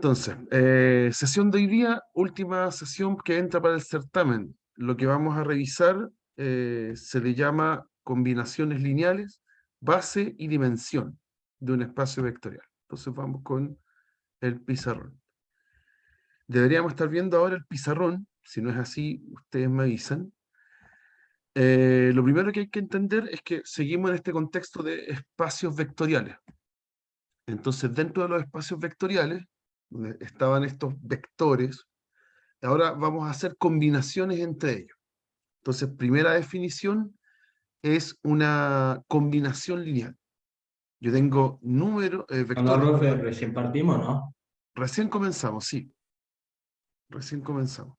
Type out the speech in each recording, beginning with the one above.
Entonces, sesión de hoy día, última sesión que entra para el certamen. Lo que vamos a revisar se le llama combinaciones lineales, base y dimensión de un espacio vectorial. Entonces vamos con el pizarrón. Deberíamos estar viendo ahora el pizarrón. Si no es así, ustedes me avisan. Lo primero que hay que entender es que seguimos en este contexto de espacios vectoriales. Entonces, dentro de los espacios vectoriales, donde estaban estos vectores, ahora vamos a hacer combinaciones entre ellos. Entonces, primera definición es una combinación lineal. Yo tengo Cuando vectores, profe, perdón. recién partimos, ¿no? Recién comenzamos, sí, recién comenzamos.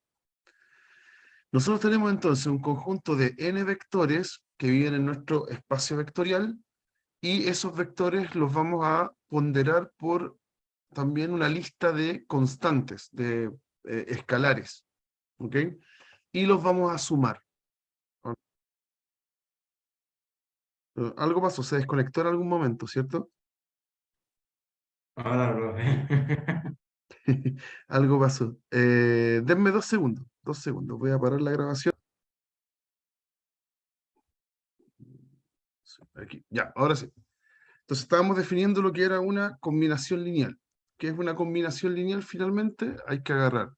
Nosotros tenemos entonces un conjunto de n vectores que viven en nuestro espacio vectorial y esos vectores los vamos a ponderar por también una lista de constantes, de escalares, ¿ok? Y los vamos a sumar. Algo pasó, se desconectó en algún momento, ¿cierto? Ahora, profe. Algo pasó. Denme 2 segundos, 2 segundos. Voy a parar la grabación. Aquí, ya, ahora sí. Entonces estábamos definiendo lo que era una combinación lineal. ¿Qué es una combinación lineal finalmente? Hay que agarrar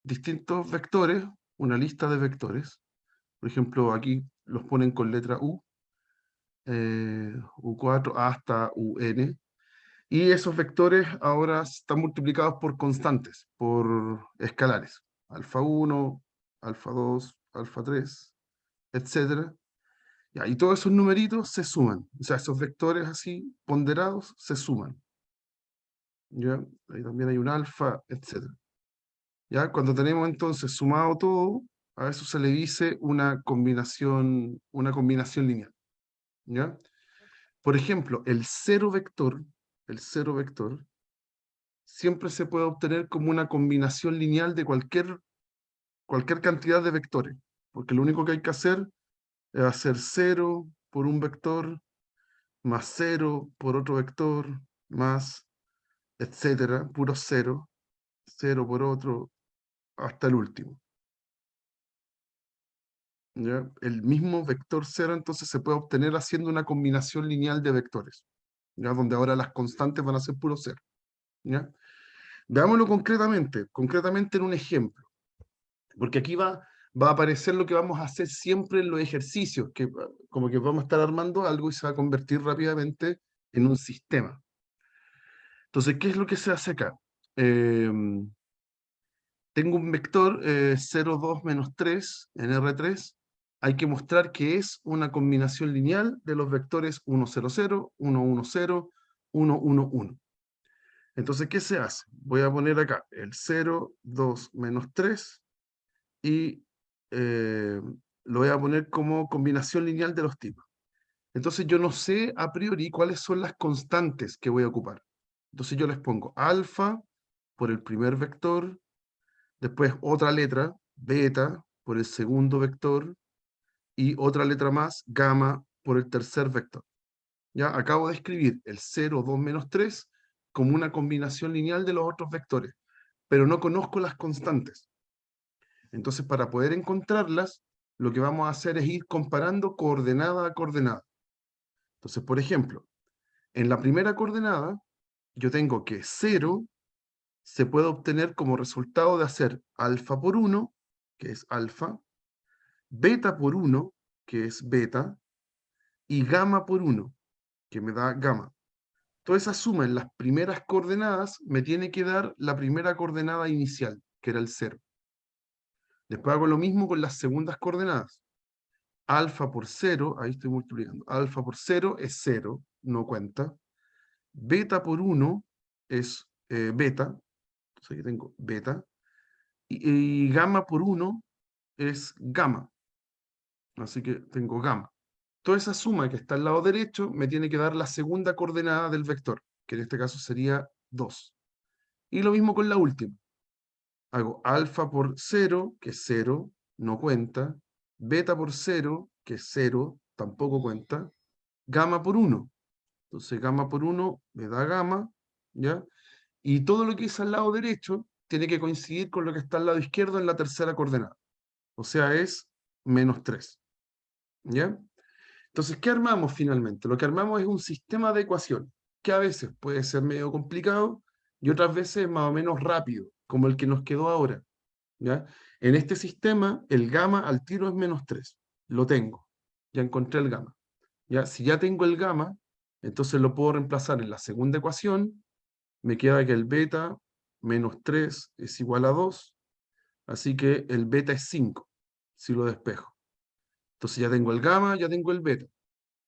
distintos vectores, una lista de vectores. Por ejemplo, aquí los ponen con letra U, U4 hasta UN. Y esos vectores ahora están multiplicados por constantes, por escalares. Alfa 1, alfa 2, alfa 3, etcétera. Ya, y todos esos numeritos se suman. O sea, esos vectores así ponderados se suman. ¿Ya? Ahí también hay un alfa, etcétera. ¿Ya? Cuando tenemos entonces sumado todo, a eso se le dice una combinación lineal. ¿Ya? Por ejemplo, el cero vector, siempre se puede obtener como una combinación lineal de cualquier cantidad de vectores, porque lo único que hay que hacer es hacer cero por un vector, más cero por otro vector, más, etcétera, puro cero, cero por otro, hasta el último. ¿Ya? El mismo vector cero entonces se puede obtener haciendo una combinación lineal de vectores, ¿ya? Donde ahora las constantes van a ser puro cero. ¿Ya? Veámoslo concretamente en un ejemplo. Porque aquí va a aparecer lo que vamos a hacer siempre en los ejercicios, que como que vamos a estar armando algo y se va a convertir rápidamente en un sistema. Entonces, ¿qué es lo que se hace acá? Tengo un vector 0, 2, menos 3 en R3. Hay que mostrar que es una combinación lineal de los vectores 1, 0, 0, 1, 1, 0, 1, 1, 1. Entonces, ¿qué se hace? Voy a poner acá el 0, 2, menos 3 y eh, lo voy a poner como combinación lineal de los tipos. Entonces yo no sé a priori cuáles son las constantes que voy a ocupar. Entonces yo les pongo alfa por el primer vector, después otra letra, beta por el segundo vector y otra letra más, gamma por el tercer vector. Ya acabo de escribir el 0, 2, menos 3 como una combinación lineal de los otros vectores, pero no conozco las constantes. Entonces, para poder encontrarlas, lo que vamos a hacer es ir comparando coordenada a coordenada. Entonces, por ejemplo, en la primera coordenada, yo tengo que 0 se puede obtener como resultado de hacer alfa por 1, que es alfa, beta por 1, que es beta, y gamma por 1, que me da gamma. Toda esa suma en las primeras coordenadas me tiene que dar la primera coordenada inicial, que era el 0. Después hago lo mismo con las segundas coordenadas. Alfa por 0, ahí estoy multiplicando, alfa por 0 es 0, no cuenta. Beta por 1 es beta, entonces aquí tengo beta. Y gamma por 1 es gamma, así que tengo gamma. Toda esa suma que está al lado derecho me tiene que dar la segunda coordenada del vector, que en este caso sería 2. Y lo mismo con la última. Hago alfa por 0, que es 0, no cuenta. Beta por 0, que es 0, tampoco cuenta. Gamma por 1. Entonces gamma por 1 me da gamma, ¿ya? Y todo lo que es al lado derecho tiene que coincidir con lo que está al lado izquierdo en la tercera coordenada. O sea, es -3. ¿Ya? Entonces, ¿qué armamos finalmente? Lo que armamos es un sistema de ecuaciones, que a veces puede ser medio complicado y otras veces más o menos rápido, como el que nos quedó ahora. ¿Ya? En este sistema, el gamma al tiro es -3. Lo tengo. Ya encontré el gamma. ¿Ya? Si ya tengo el gamma, entonces lo puedo reemplazar en la segunda ecuación. Me queda que el beta -3 es igual a 2. Así que el beta es 5, si lo despejo. Entonces ya tengo el gamma, ya tengo el beta.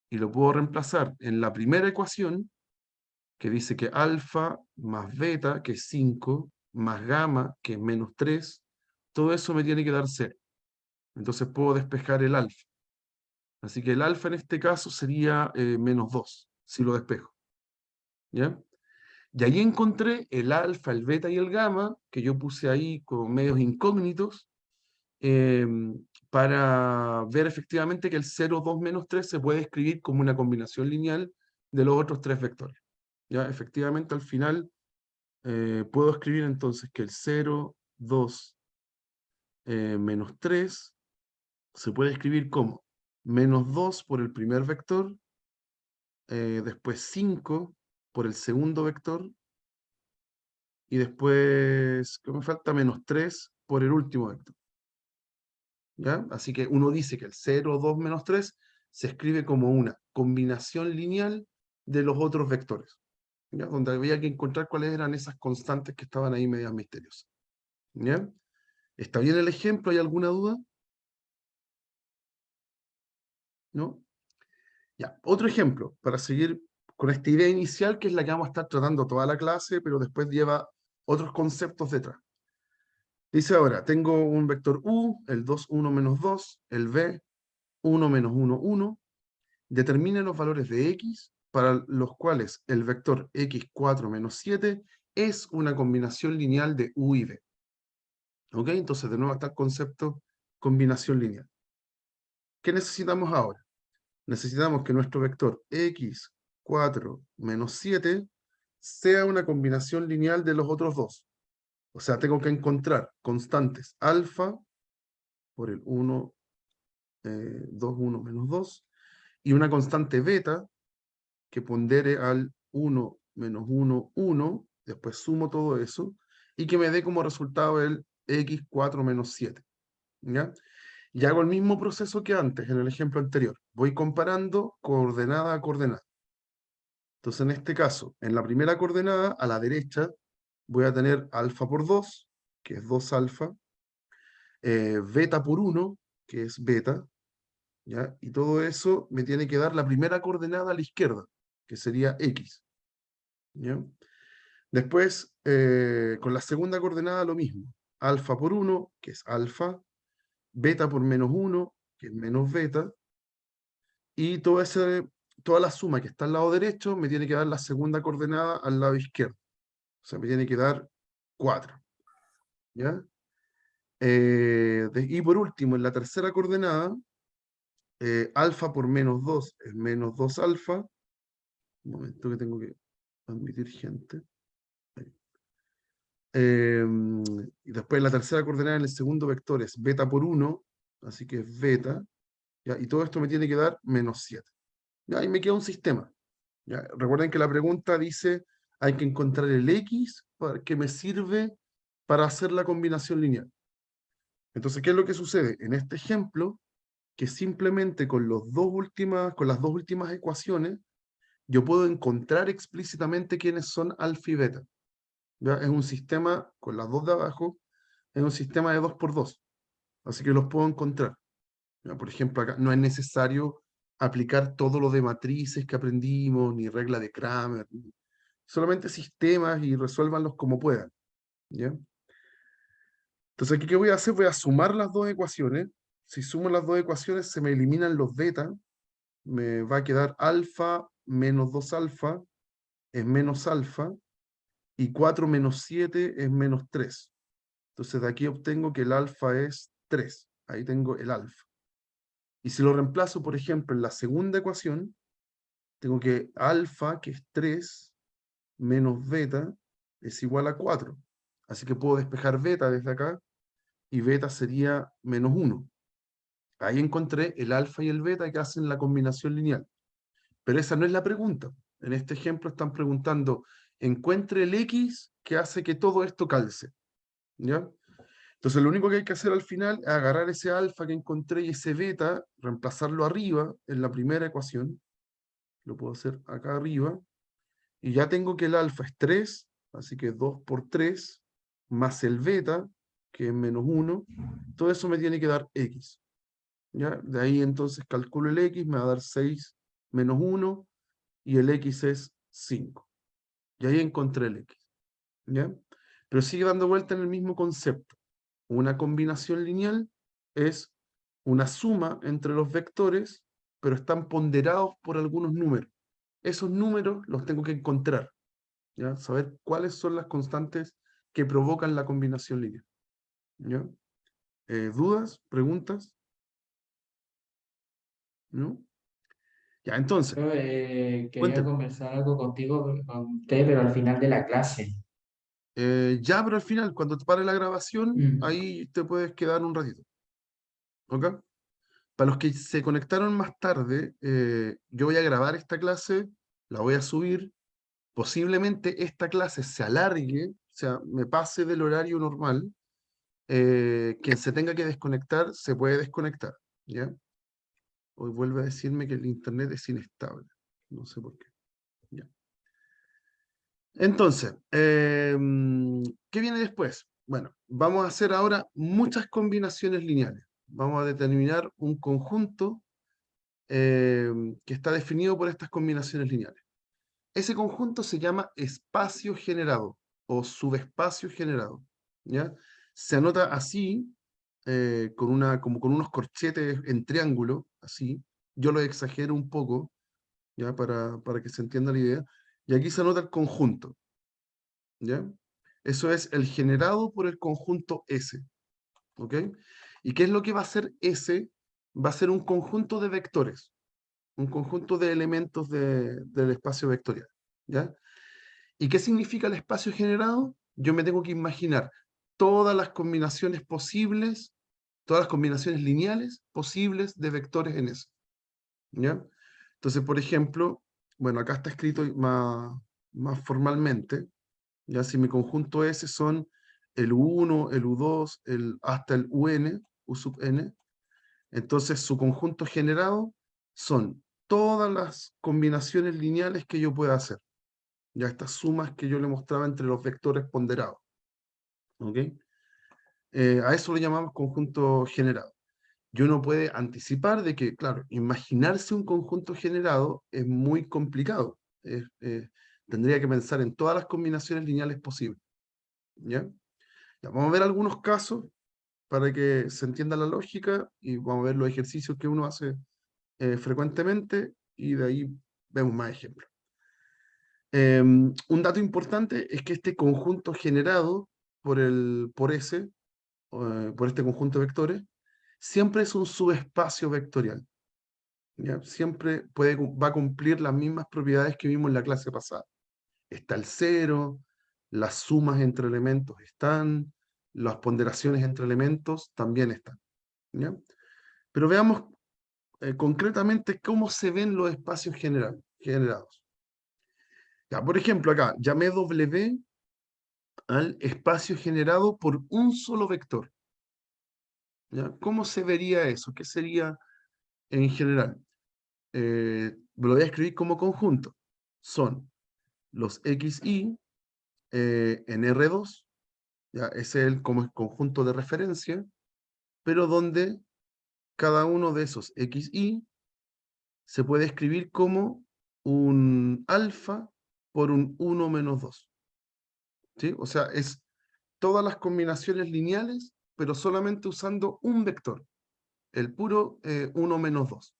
Y lo puedo reemplazar en la primera ecuación, que dice que alfa más beta, que es 5, más gamma, que es -3, todo eso me tiene que dar 0. Entonces puedo despejar el alfa. Así que el alfa en este caso sería -2, si lo despejo. ¿Ya? Y ahí encontré el alfa, el beta y el gamma, que yo puse ahí como medios incógnitos, eh, para ver efectivamente que el 0, 2, -3 se puede escribir como una combinación lineal de los otros tres vectores. ¿Ya? Efectivamente, al final puedo escribir entonces que el 0, 2, -3 se puede escribir como -2 por el primer vector, después 5 por el segundo vector, y después, ¿qué me falta? -3 por el último vector. ¿Ya? Así que uno dice que el 0, 2, -3 se escribe como una combinación lineal de los otros vectores, ¿ya? Donde había que encontrar cuáles eran esas constantes que estaban ahí medias misteriosas. ¿Ya? ¿Está bien el ejemplo? ¿Hay alguna duda? ¿No? Ya, otro ejemplo, para seguir con esta idea inicial, que es la que vamos a estar tratando toda la clase, pero después lleva otros conceptos detrás. Dice ahora, tengo un vector u, el 2, 1, menos 2, el b, 1, menos 1, 1. Determine los valores de x para los cuales el vector x4 menos 7 es una combinación lineal de u y b. ¿Ok? Entonces, de nuevo está el concepto combinación lineal. ¿Qué necesitamos ahora? Necesitamos que nuestro vector x4 menos 7 sea una combinación lineal de los otros dos. O sea, tengo que encontrar constantes alfa por el 1, 2, 1, menos 2, y una constante beta que pondere al 1, menos 1, 1, después sumo todo eso, y que me dé como resultado el x4 menos 7. ¿Ya? Y hago el mismo proceso que antes, en el ejemplo anterior. Voy comparando coordenada a coordenada. Entonces, en este caso, en la primera coordenada, a la derecha, voy a tener alfa por 2, que es 2 alfa, beta por 1, que es beta, ¿ya? Y todo eso me tiene que dar la primera coordenada a la izquierda, que sería x. ¿Ya? Después, con la segunda coordenada lo mismo. Alfa por 1, que es alfa, beta por menos 1, que es menos beta, y toda la suma que está al lado derecho me tiene que dar la segunda coordenada al lado izquierdo. O sea, me tiene que dar 4. ¿Ya? Y por último, en la tercera coordenada, alfa por menos 2 es menos 2 alfa. Un momento que tengo que admitir gente. Y después la tercera coordenada en el segundo vector es beta por 1, así que es beta, ¿ya? Y todo esto me tiene que dar menos 7. ¿Ya? Y me queda un sistema. ¿Ya? Recuerden que la pregunta dice, hay que encontrar el x que me sirve para hacer la combinación lineal. Entonces, ¿qué es lo que sucede? En este ejemplo, que simplemente con las dos últimas ecuaciones, yo puedo encontrar explícitamente quiénes son alfa y beta. ¿Ya? Es un sistema, con las dos de abajo, es un sistema de 2 por 2. Así que los puedo encontrar. ¿Ya? Por ejemplo, acá no es necesario aplicar todo lo de matrices que aprendimos, ni regla de Kramer, solamente sistemas y resuélvanlos como puedan. ¿Ya? Entonces, aquí, ¿qué voy a hacer? Voy a sumar las dos ecuaciones. Si sumo las dos ecuaciones, se me eliminan los beta. Me va a quedar alfa menos 2 alfa es menos alfa, y 4 menos 7 es menos 3. Entonces, de aquí obtengo que el alfa es 3. Ahí tengo el alfa. Y si lo reemplazo, por ejemplo, en la segunda ecuación, tengo que alfa, que es 3, menos beta, es igual a 4. Así que puedo despejar beta desde acá, y beta sería menos 1. Ahí encontré el alfa y el beta que hacen la combinación lineal. Pero esa no es la pregunta. En este ejemplo están preguntando, encuentre el X que hace que todo esto calce. ¿Ya? Entonces lo único que hay que hacer al final es agarrar ese alfa que encontré y ese beta, reemplazarlo arriba en la primera ecuación. Lo puedo hacer acá arriba. Y ya tengo que el alfa es 3, así que 2 por 3, más el beta, que es menos 1. Todo eso me tiene que dar X. ¿Ya? De ahí entonces calculo el X, me va a dar 6 menos 1, y el X es 5. Y ahí encontré el X. ¿Ya? Pero sigue dando vuelta en el mismo concepto. Una combinación lineal es una suma entre los vectores, pero están ponderados por algunos números. Esos números los tengo que encontrar, ¿ya? Saber cuáles son las constantes que provocan la combinación lineal. ¿Ya? ¿Dudas? ¿Preguntas? ¿No? Ya, entonces, Yo quería cuénteme. conversar algo contigo, con usted, pero al final de la clase. Ya, pero al final, cuando te pare la grabación, Mm. ahí te puedes quedar un ratito. ¿Ok? Para los que se conectaron más tarde, yo voy a grabar esta clase, la voy a subir. Posiblemente esta clase se alargue, o sea, me pase del horario normal. Quien se tenga que desconectar, se puede desconectar. ¿Ya? Hoy vuelve a decirme que el internet es inestable. No sé por qué. Ya. Entonces, ¿qué viene después? Bueno, vamos a hacer ahora muchas combinaciones lineales. Vamos a determinar un conjunto que está definido por estas combinaciones lineales. Ese conjunto se llama espacio generado o subespacio generado. ¿Ya? Se anota así, como con unos corchetes en triángulo, así. Yo lo exagero un poco, ¿ya? Para que se entienda la idea. Y aquí se anota el conjunto. ¿Ya? Eso es el generado por el conjunto S. ¿Ok? ¿Y qué es lo que va a hacer S? Va a ser un conjunto de vectores, un conjunto de elementos del espacio vectorial. ¿Ya? ¿Y qué significa el espacio generado? Yo me tengo que imaginar todas las combinaciones posibles, todas las combinaciones lineales posibles de vectores en S. ¿Ya? Entonces, por ejemplo, bueno, acá está escrito más formalmente. Ya si mi conjunto S son el U1, el U2, hasta el UN, U sub n, entonces su conjunto generado son todas las combinaciones lineales que yo pueda hacer. Ya estas sumas que yo le mostraba entre los vectores ponderados. ¿Ok? A eso le llamamos conjunto generado. Y uno puede anticipar de que, claro, imaginarse un conjunto generado es muy complicado. Tendría que pensar en todas las combinaciones lineales posibles. ¿Ya? Ya, vamos a ver algunos casos para que se entienda la lógica y vamos a ver los ejercicios que uno hace frecuentemente y de ahí vemos más ejemplos. Un dato importante es que este conjunto generado por S, por este conjunto de vectores, siempre es un subespacio vectorial. ¿Ya? Siempre va a cumplir las mismas propiedades que vimos en la clase pasada. Está el cero, las sumas entre elementos están, las ponderaciones entre elementos también están. ¿Ya? Pero veamos concretamente cómo se ven los espacios generados. Ya, por ejemplo, acá llamé W al espacio generado por un solo vector. ¿Ya? ¿Cómo se vería eso? ¿Qué sería en general? Lo voy a escribir como conjunto. Son los XY en R2, ¿ya? Ese es el como conjunto de referencia, pero donde cada uno de esos XY se puede escribir como un alfa por un 1 menos 2. ¿Sí? O sea, es todas las combinaciones lineales, pero solamente usando un vector, el puro 1 menos 2.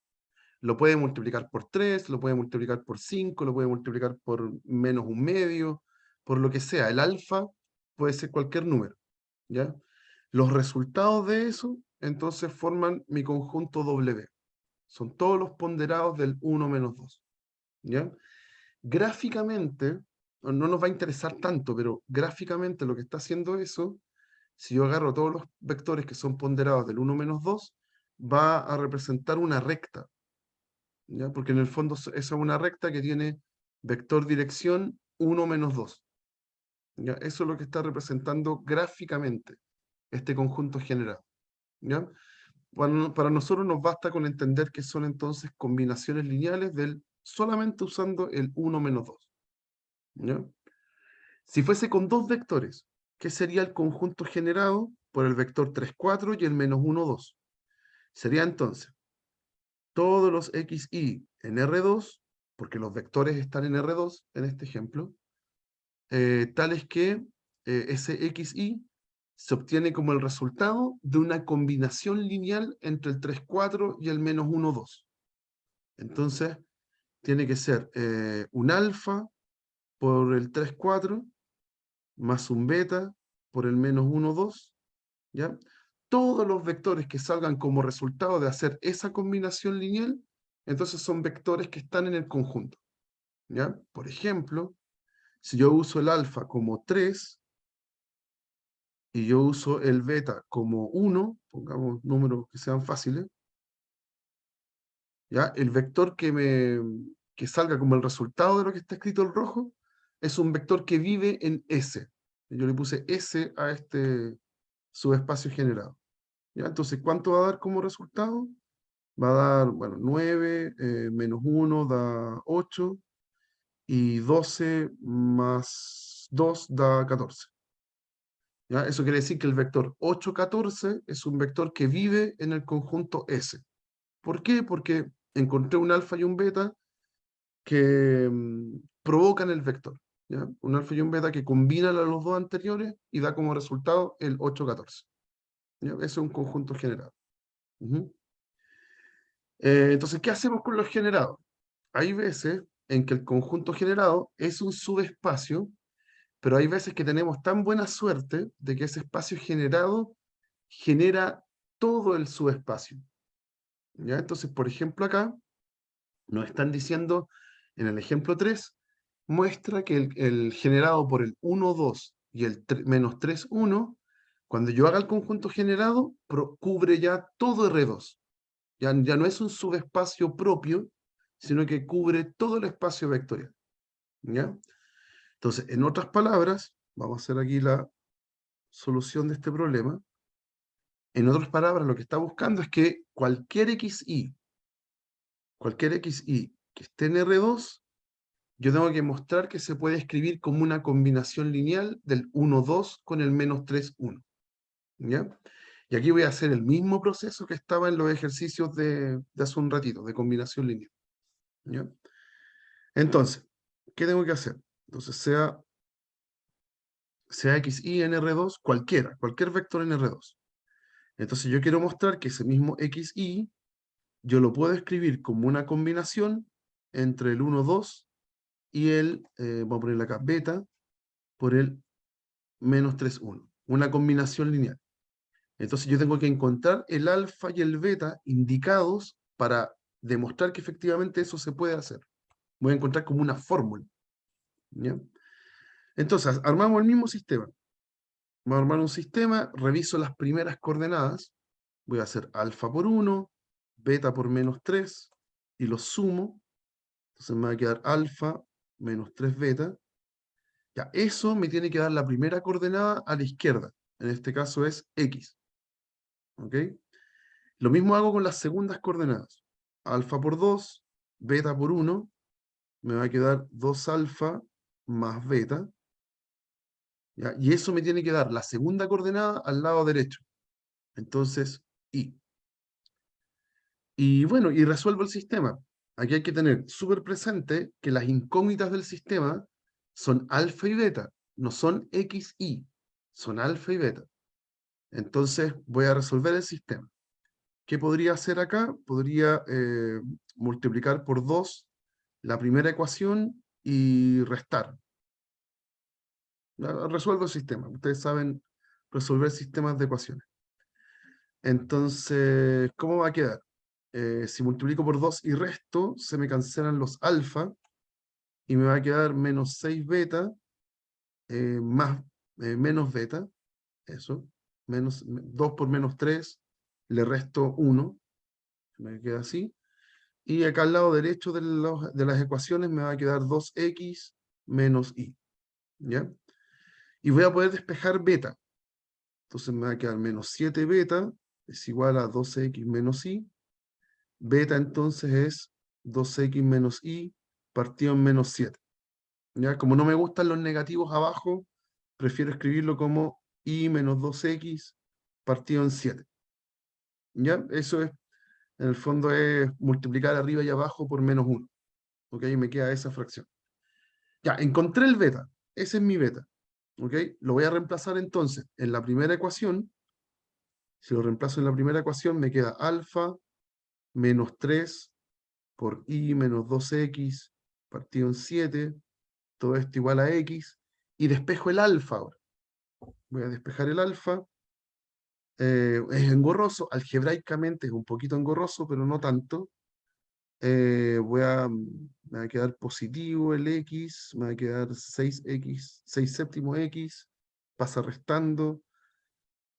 Lo puede multiplicar por 3, lo puede multiplicar por 5, lo puede multiplicar por menos un medio, por lo que sea. El alfa puede ser cualquier número. ¿Ya? Los resultados de eso, entonces, forman mi conjunto W. Son todos los ponderados del 1 menos 2. ¿Ya? Gráficamente, no nos va a interesar tanto, pero gráficamente lo que está haciendo eso, si yo agarro todos los vectores que son ponderados del 1 menos 2, va a representar una recta, ¿ya? Porque en el fondo esa es una recta que tiene vector dirección 1 menos 2. ¿Ya? Eso es lo que está representando gráficamente este conjunto generado. ¿Ya? Para nosotros nos basta con entender que son entonces combinaciones lineales solamente usando el 1 menos 2. ¿Ya? Si fuese con dos vectores, ¿qué sería el conjunto generado por el vector 3, 4 y el menos 1, 2? Sería entonces todos los xy en R2, porque los vectores están en R2 en este ejemplo, tales que ese xy se obtiene como el resultado de una combinación lineal entre el 3, 4 y el menos 1, 2. Entonces, tiene que ser un alfa por el 3, 4 más un beta por el menos 1, 2, ¿ya? Todos los vectores que salgan como resultado de hacer esa combinación lineal, entonces son vectores que están en el conjunto, ¿ya? Por ejemplo, si yo uso el alfa como 3 y yo uso el beta como 1, pongamos números que sean fáciles, ¿ya? El vector que salga como el resultado de lo que está escrito en rojo es un vector que vive en S. Yo le puse S a este subespacio generado. ¿Ya? Entonces, ¿cuánto va a dar como resultado? Va a dar, bueno, 9 menos 1 da 8 y 12 más 2 da 14. ¿Ya? Eso quiere decir que el vector 8, 14 es un vector que vive en el conjunto S. ¿Por qué? Porque encontré un alfa y un beta que provocan el vector. ¿Ya? Un alfa y un beta que combinan a los dos anteriores y da como resultado el 8, 14. ¿Ya? Ese es un conjunto generado. Ujú. Entonces, ¿qué hacemos con los generados? Hay veces en que el conjunto generado es un subespacio, pero hay veces que tenemos tan buena suerte de que ese espacio generado genera todo el subespacio. ¿Ya? Entonces, por ejemplo, acá nos están diciendo, en el ejemplo 3, muestra que el generado por el 1, 2 y el menos 3, 1, cuando yo haga el conjunto generado, cubre ya todo R2. Ya no es un subespacio propio, sino que cubre todo el espacio vectorial. ¿Ya? Entonces, en otras palabras, vamos a hacer aquí la solución de este problema. En otras palabras, lo que está buscando es que cualquier xy que esté en R2, yo tengo que mostrar que se puede escribir como una combinación lineal del 1, 2 con el menos 3, 1. ¿Ya? Y aquí voy a hacer el mismo proceso que estaba en los ejercicios de hace un ratito, de combinación lineal. ¿Ya? Entonces, ¿qué tengo que hacer? Entonces, sea xy en R2, cualquier vector en R2. Entonces, yo quiero mostrar que ese mismo xy, yo lo puedo escribir como una combinación entre el 1, 2 y vamos a ponerle acá, beta, por el menos 3, 1. Una combinación lineal. Entonces, yo tengo que encontrar el alfa y el beta indicados para demostrar que efectivamente eso se puede hacer. Voy a encontrar como una fórmula. ¿Ya? Entonces, armamos el mismo sistema. Voy a armar un sistema, reviso las primeras coordenadas, voy a hacer alfa por 1, beta por menos 3, y los sumo. Entonces me va a quedar alfa menos 3 beta. Ya, eso me tiene que dar la primera coordenada a la izquierda. En este caso es x. ¿Ok? Lo mismo hago con las segundas coordenadas. Alfa por 2, beta por 1, me va a quedar 2 alfa más beta. ¿Ya? Y eso me tiene que dar la segunda coordenada al lado derecho. Entonces, y. Y bueno, y resuelvo el sistema. Aquí hay que tener súper presente que las incógnitas del sistema son alfa y beta, no son x, y, son alfa y beta. Entonces voy a resolver el sistema. ¿Qué podría hacer acá? Podría multiplicar por 2 la primera ecuación y restar. Resuelvo el sistema. Ustedes saben resolver sistemas de ecuaciones. Entonces, ¿cómo va a quedar? Si multiplico por 2 y resto, se me cancelan los alfa, y me va a quedar menos 6 beta, menos beta, eso, 2 por menos 3, le resto 1, me queda así, y acá al lado derecho de las ecuaciones me va a quedar 2x menos y, ¿ya? Y voy a poder despejar beta, entonces me va a quedar menos 7 beta, es igual a 12x menos y, beta entonces es 2x menos y partido en menos 7. ¿Ya? Como no me gustan los negativos abajo, prefiero escribirlo como y menos 2x partido en 7. ¿Ya? Eso es, en el fondo es multiplicar arriba y abajo por menos 1. ¿Ok? Y me queda esa fracción. Ya, encontré el beta. Ese es mi beta. ¿Ok? Lo voy a reemplazar entonces en la primera ecuación. Si lo reemplazo en la primera ecuación, me queda alfa menos 3 por y menos 2x partido en 7. Todo esto igual a x. Y despejo el alfa ahora. Voy a despejar el alfa. Es engorroso, algebraicamente es un poquito engorroso, pero no tanto. Me va a quedar positivo el x, me va a quedar 6x, 6 séptimos x, pasa restando,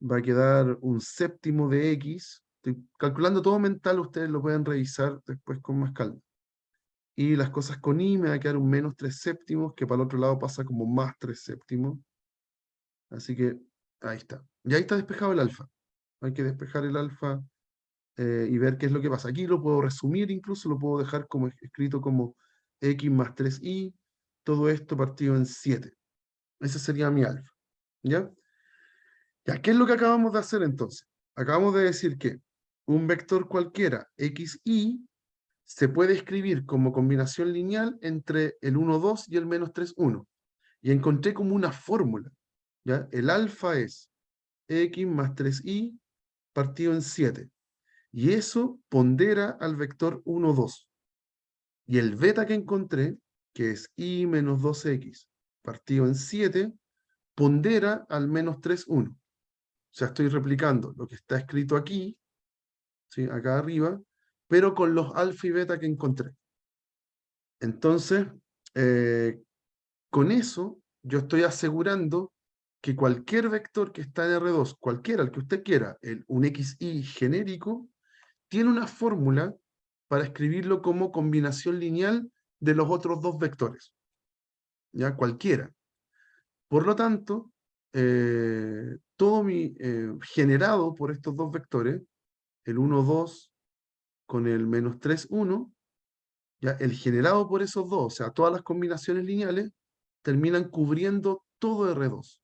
va a quedar un séptimo de x. Estoy calculando todo mental, ustedes lo pueden revisar después con más calma. Y las cosas con y me va a quedar un menos 3 séptimos, que para el otro lado pasa como más 3 séptimos. Así que ahí está. Y ahí está despejado el alfa. Hay que despejar el alfa y ver qué es lo que pasa. Aquí lo puedo resumir, incluso lo puedo dejar como escrito como x más 3y, todo esto partido en 7. Ese sería mi alfa. ¿Ya? Ya, ¿qué es lo que acabamos de hacer entonces? Acabamos de decir que un vector cualquiera, xy, se puede escribir como combinación lineal entre el 1, 2 y el menos 3, 1. Y encontré como una fórmula. ¿Ya? El alfa es x más 3y partido en 7. Y eso pondera al vector 1, 2. Y el beta que encontré, que es y menos 2x partido en 7, pondera al menos 3, 1. O sea, estoy replicando lo que está escrito aquí, ¿sí? Acá arriba, pero con los alfa y beta que encontré. Entonces, eh, con eso, yo estoy asegurando que cualquier vector que está en R2, cualquiera, el que usted quiera, un xy genérico, tiene una fórmula para escribirlo como combinación lineal de los otros dos vectores. ¿Ya? Cualquiera. Por lo tanto, todo mi generado por estos dos vectores, el 1, 2 con el menos 3, 1, ¿ya? El generado por esos dos, o sea, todas las combinaciones lineales, terminan cubriendo todo R2.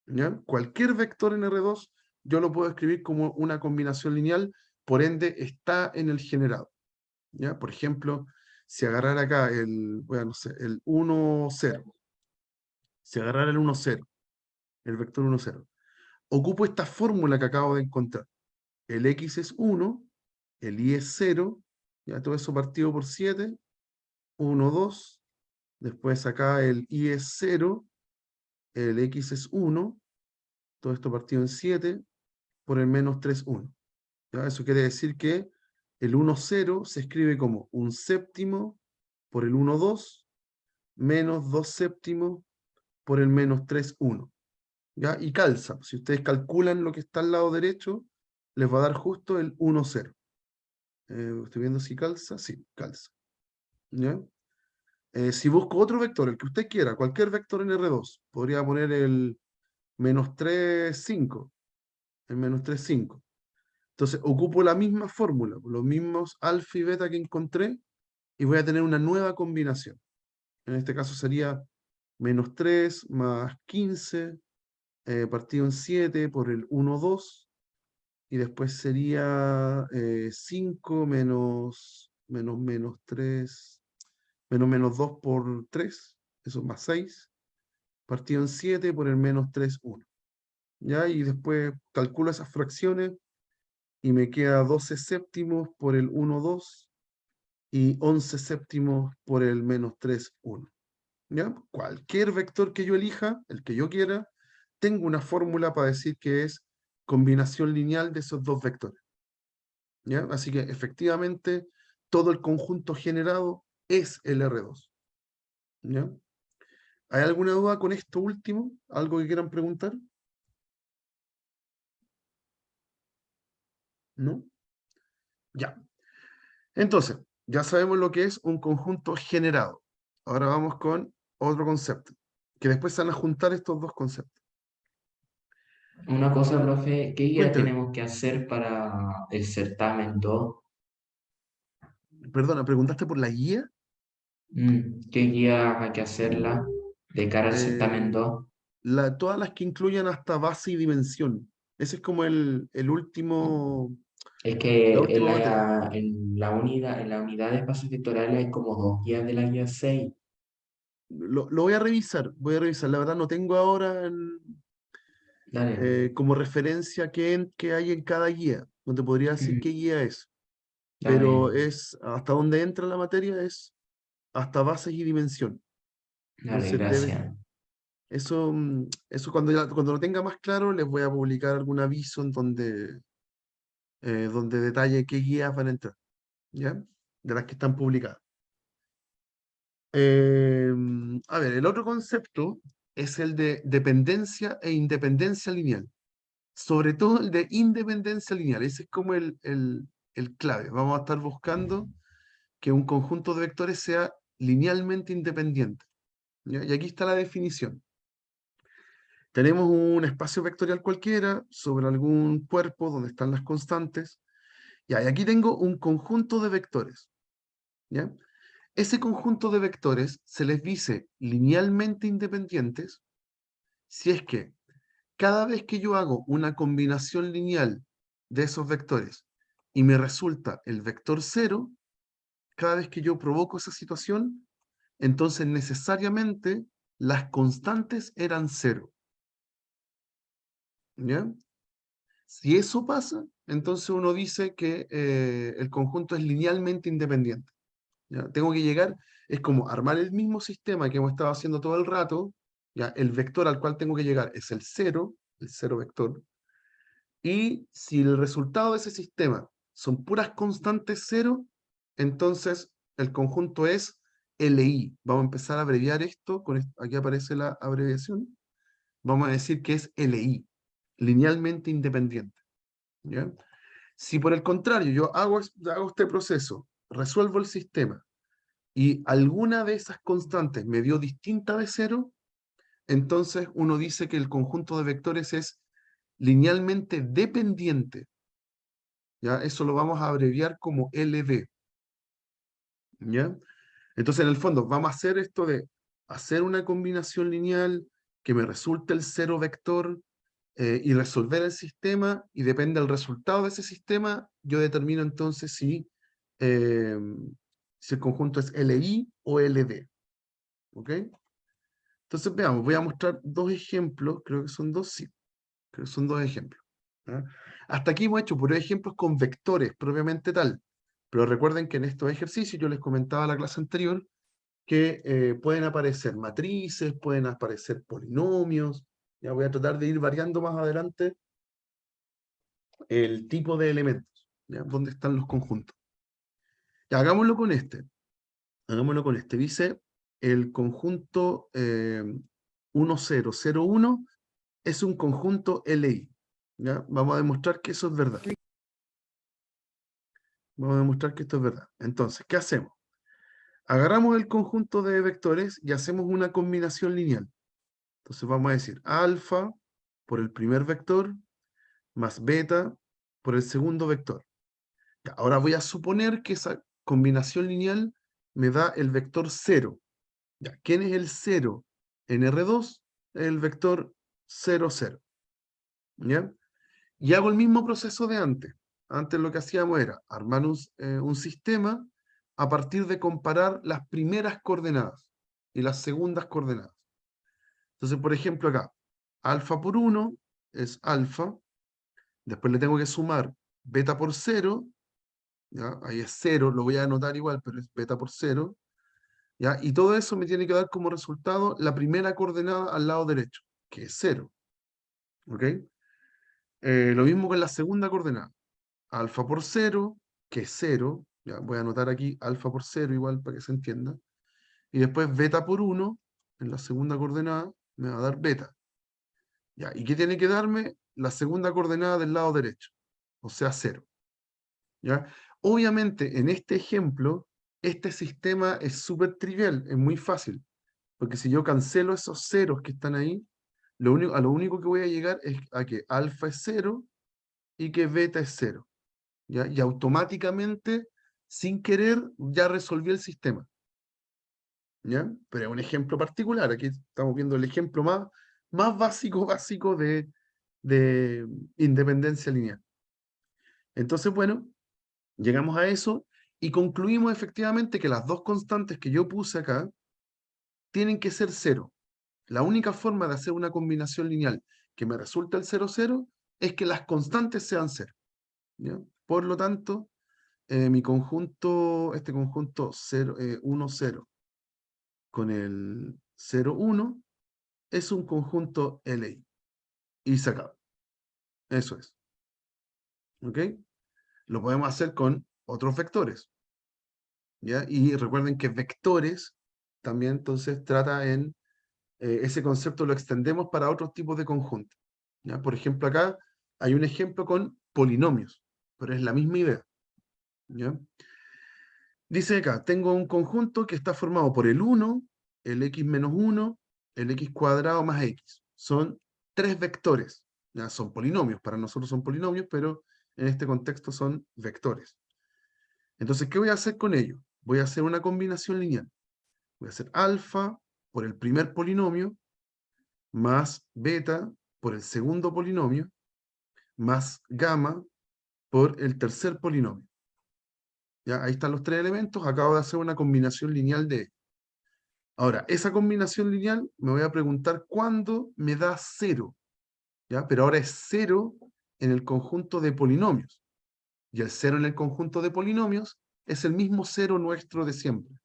¿Ya? Cualquier vector en R2, yo lo puedo escribir como una combinación lineal, por ende está en el generado. ¿Ya? Por ejemplo, si agarrar acá bueno, no sé, el 1, 0, si agarrar el 1, 0, el vector 1, 0, ocupo esta fórmula que acabo de encontrar. El x es 1, el y es 0, ya todo eso partido por 7, 1, 2, después acá el y es 0, el x es 1, todo esto partido en 7, por el menos 3, 1. ¿Ya? Eso quiere decir que el 1, 0 se escribe como un séptimo por el 1, 2, menos 2 séptimos por el menos 3, 1. ¿Ya? Y calza. Si ustedes calculan lo que está al lado derecho, les va a dar justo el 1, 0. Estoy viendo si calza. Sí, calza. ¿Ya? Si busco otro vector, el que usted quiera, cualquier vector en R2, podría poner el menos 3, 5. El menos 3, 5. Entonces, ocupo la misma fórmula, los mismos alfa y beta que encontré, y voy a tener una nueva combinación. En este caso sería menos 3 más 15 partido en 7 por el 1, 2, y después sería 5 menos 3, menos 2 por 3, eso es más 6, partido en 7 por el menos 3, 1. ¿Ya? Y después calculo esas fracciones y me queda 12 séptimos por el 1, 2 y 11 séptimos por el menos 3, 1. ¿Ya? Cualquier vector que yo elija, el que yo quiera, tengo una fórmula para decir que es combinación lineal de esos dos vectores. ¿Ya? Así que efectivamente todo el conjunto generado es el R2. ¿Ya? ¿Hay alguna duda con esto último? ¿Algo que quieran preguntar? ¿No? Ya. Entonces, ya sabemos lo que es un conjunto generado. Ahora vamos con otro concepto, que después se van a juntar estos dos conceptos. Una cosa, profe, ¿qué guía Cuénteme, tenemos que hacer para el certamen 2? perdona, ¿preguntaste por la guía? ¿Qué guía hay que hacerla de cara al certamen Eh, 2? todas las que incluyan hasta base y dimensión. Ese es como el último, Es la que última materia. en la unidad de espacios vectoriales hay como dos guías de la guía 6. Lo voy a revisar, voy a revisar. La verdad no tengo ahora Dale, como referencia qué hay en cada guía. No te podría decir mm, qué guía es, pero dale, es hasta donde entra la materia es hasta bases y dimensión. dale, Entonces debes, gracias. eso cuando lo tenga más claro les voy a publicar algún aviso en donde detalle qué guías van a entrar, ¿ya? De las que están publicadas. A ver, el otro concepto es el de dependencia e independencia lineal. Sobre todo el de independencia lineal. Ese es como el clave. Vamos a estar buscando que un conjunto de vectores sea linealmente independiente. ¿Ya? Y aquí está la definición. Tenemos un espacio vectorial cualquiera sobre algún cuerpo donde están las constantes. Ya, y aquí tengo un conjunto de vectores. ¿Ya? Ese conjunto de vectores se les dice linealmente independientes si es que cada vez que yo hago una combinación lineal de esos vectores y me resulta el vector cero, cada vez que yo provoco esa situación, entonces necesariamente las constantes eran cero. ¿Ya? Si eso pasa, entonces uno dice que el conjunto es linealmente independiente. ¿Ya? Tengo que llegar, es como armar el mismo sistema que hemos estado haciendo todo el rato, ¿ya? El vector al cual tengo que llegar es el cero vector, y si el resultado de ese sistema son puras constantes cero, entonces el conjunto es LI. Vamos a empezar a abreviar esto, aquí aparece la abreviación, vamos a decir que es LI, linealmente independiente. ¿Ya? Si por el contrario yo hago este proceso, resuelvo el sistema, y alguna de esas constantes me dio distinta de cero, entonces uno dice que el conjunto de vectores es linealmente dependiente. ¿Ya? Eso lo vamos a abreviar como LD. ¿Ya? Entonces, en el fondo, vamos a hacer esto de hacer una combinación lineal que me resulte el cero vector y resolver el sistema, y depende del resultado de ese sistema, yo determino entonces eh, si el conjunto es LI o LD. ¿Ok? Entonces, veamos, voy a mostrar dos ejemplos, creo que son dos, sí, creo que son dos ejemplos. ¿Ya? Hasta aquí hemos hecho puros ejemplos con vectores, propiamente tal. Pero recuerden que en estos ejercicios yo les comentaba en la clase anterior que pueden aparecer matrices, pueden aparecer polinomios. Ya voy a tratar de ir variando más adelante el tipo de elementos, ¿ya? ¿Dónde están los conjuntos? Ya, hagámoslo con este. Hagámoslo con este. Dice el conjunto 1, 0, 0, 1 es un conjunto LI. ¿Ya? Vamos a demostrar que eso es verdad. Vamos a demostrar que esto es verdad. Entonces, ¿qué hacemos? Agarramos el conjunto de vectores y hacemos una combinación lineal. Entonces vamos a decir alfa por el primer vector más beta por el segundo vector. Ya, ahora voy a suponer que esa combinación lineal me da el vector 0. Ya, ¿quién es el 0 en R2? El vector 0, 0. ¿Ya? Y hago el mismo proceso de antes. Antes lo que hacíamos era armar un sistema a partir de comparar las primeras coordenadas y las segundas coordenadas. Entonces, por ejemplo, acá, alfa por 1 es alfa, después le tengo que sumar beta por 0, ¿ya? Ahí es 0, lo voy a anotar igual, pero es beta por 0, ¿ya? Y todo eso me tiene que dar como resultado la primera coordenada al lado derecho, que es 0, ¿ok? Lo mismo con la segunda coordenada, alfa por 0, que es 0, ya voy a anotar aquí alfa por 0 igual para que se entienda, y después beta por 1, en la segunda coordenada, me va a dar beta. ¿Ya? ¿Y qué tiene que darme? La segunda coordenada del lado derecho, o sea, 0. ¿Ya? Obviamente, en este ejemplo, este sistema es súper trivial, es muy fácil, porque si yo cancelo esos ceros que están ahí, a lo único que voy a llegar es a que alfa es 0 y que beta es 0. ¿Ya? Y automáticamente, sin querer, ya resolví el sistema. ¿Ya? Pero es un ejemplo particular. Aquí estamos viendo el ejemplo más básico de independencia lineal. Entonces, bueno, llegamos a eso y concluimos efectivamente que las dos constantes que yo puse acá tienen que ser 0. La única forma de hacer una combinación lineal que me resulta el 0, 0 es que las constantes sean 0. ¿Ya? Por lo tanto, mi conjunto, este conjunto 0, 1, 0 con el 0, 1 es un conjunto LI. Y se acaba. Eso es. ¿Ok? Lo podemos hacer con otros vectores. ¿Ya? Y recuerden que vectores también entonces trata en ese concepto lo extendemos para otros tipos de conjuntos. ¿Ya? Por ejemplo, acá hay un ejemplo con polinomios, pero es la misma idea. ¿Ya? Dice acá, tengo un conjunto que está formado por el 1, el x menos 1, el x cuadrado más x. Son 3 vectores. ¿Ya? Son polinomios, para nosotros son polinomios, pero en este contexto son vectores. Entonces, ¿qué voy a hacer con ellos? Voy a hacer una combinación lineal. Voy a hacer alfa por el primer polinomio, más beta por el segundo polinomio, más gamma por el tercer polinomio. ¿Ya? Ahí están los 3 elementos. Acabo de hacer una combinación lineal de ellos. Ahora, esa combinación lineal me voy a preguntar cuándo me da 0. ¿Ya? Pero ahora es 0 en el conjunto de polinomios. Y el 0 en el conjunto de polinomios es el mismo 0 nuestro de siempre.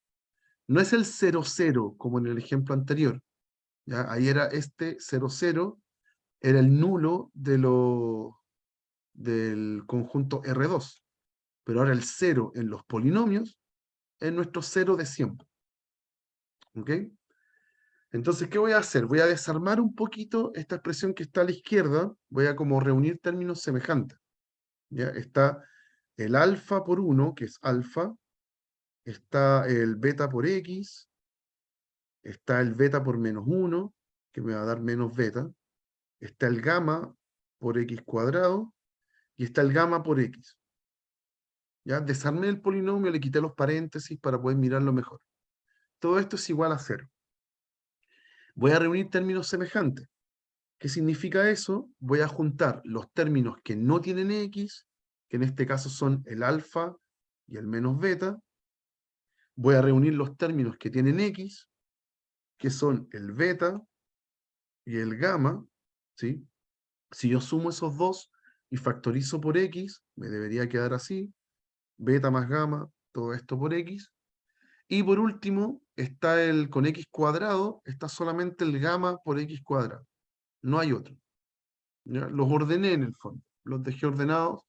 No es el 0, 0 como en el ejemplo anterior. ¿Ya? Ahí era este 0, 0, era el nulo del conjunto R2. Pero ahora el 0 en los polinomios es nuestro 0 de siempre. ¿Ok? Entonces, ¿qué voy a hacer? Voy a desarmar un poquito esta expresión que está a la izquierda. Voy a como reunir términos semejantes. ¿Ya? Está el alfa por 1, que es alfa. Está el beta por x. Está el beta por menos 1, que me va a dar menos beta. Está el gamma por x cuadrado. Y está el gamma por x. ¿Ya? Desarmé el polinomio, le quité los paréntesis para poder mirarlo mejor. Todo esto es igual a 0. Voy a reunir términos semejantes. ¿Qué significa eso? Voy a juntar los términos que no tienen x, que en este caso son el alfa y el menos beta. Voy a reunir los términos que tienen x, que son el beta y el gamma, ¿sí? Si yo sumo esos dos y factorizo por x, me debería quedar así, beta más gamma, todo esto por x. Y por último, está con x cuadrado, está solamente el gamma por x cuadrado. No hay otro. ¿Ya? Los ordené en el fondo. Los dejé ordenados.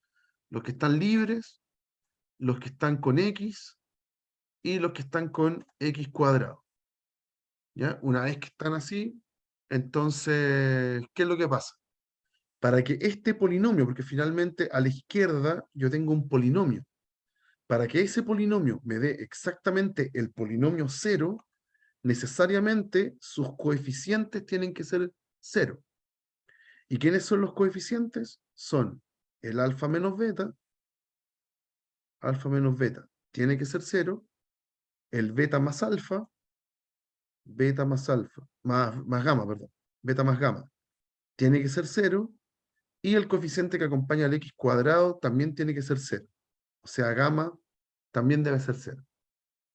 Los que están libres, los que están con x y los que están con x cuadrado. ¿Ya? Una vez que están así, entonces, ¿qué es lo que pasa? Para que este polinomio, porque finalmente a la izquierda yo tengo un polinomio, para que ese polinomio me dé exactamente el polinomio 0, necesariamente sus coeficientes tienen que ser 0. ¿Y quiénes son los coeficientes? Son el alfa menos beta tiene que ser 0, el beta más alfa, más gamma, perdón, beta más gamma, tiene que ser 0, y el coeficiente que acompaña al x cuadrado también tiene que ser 0. O sea, gamma también debe ser 0.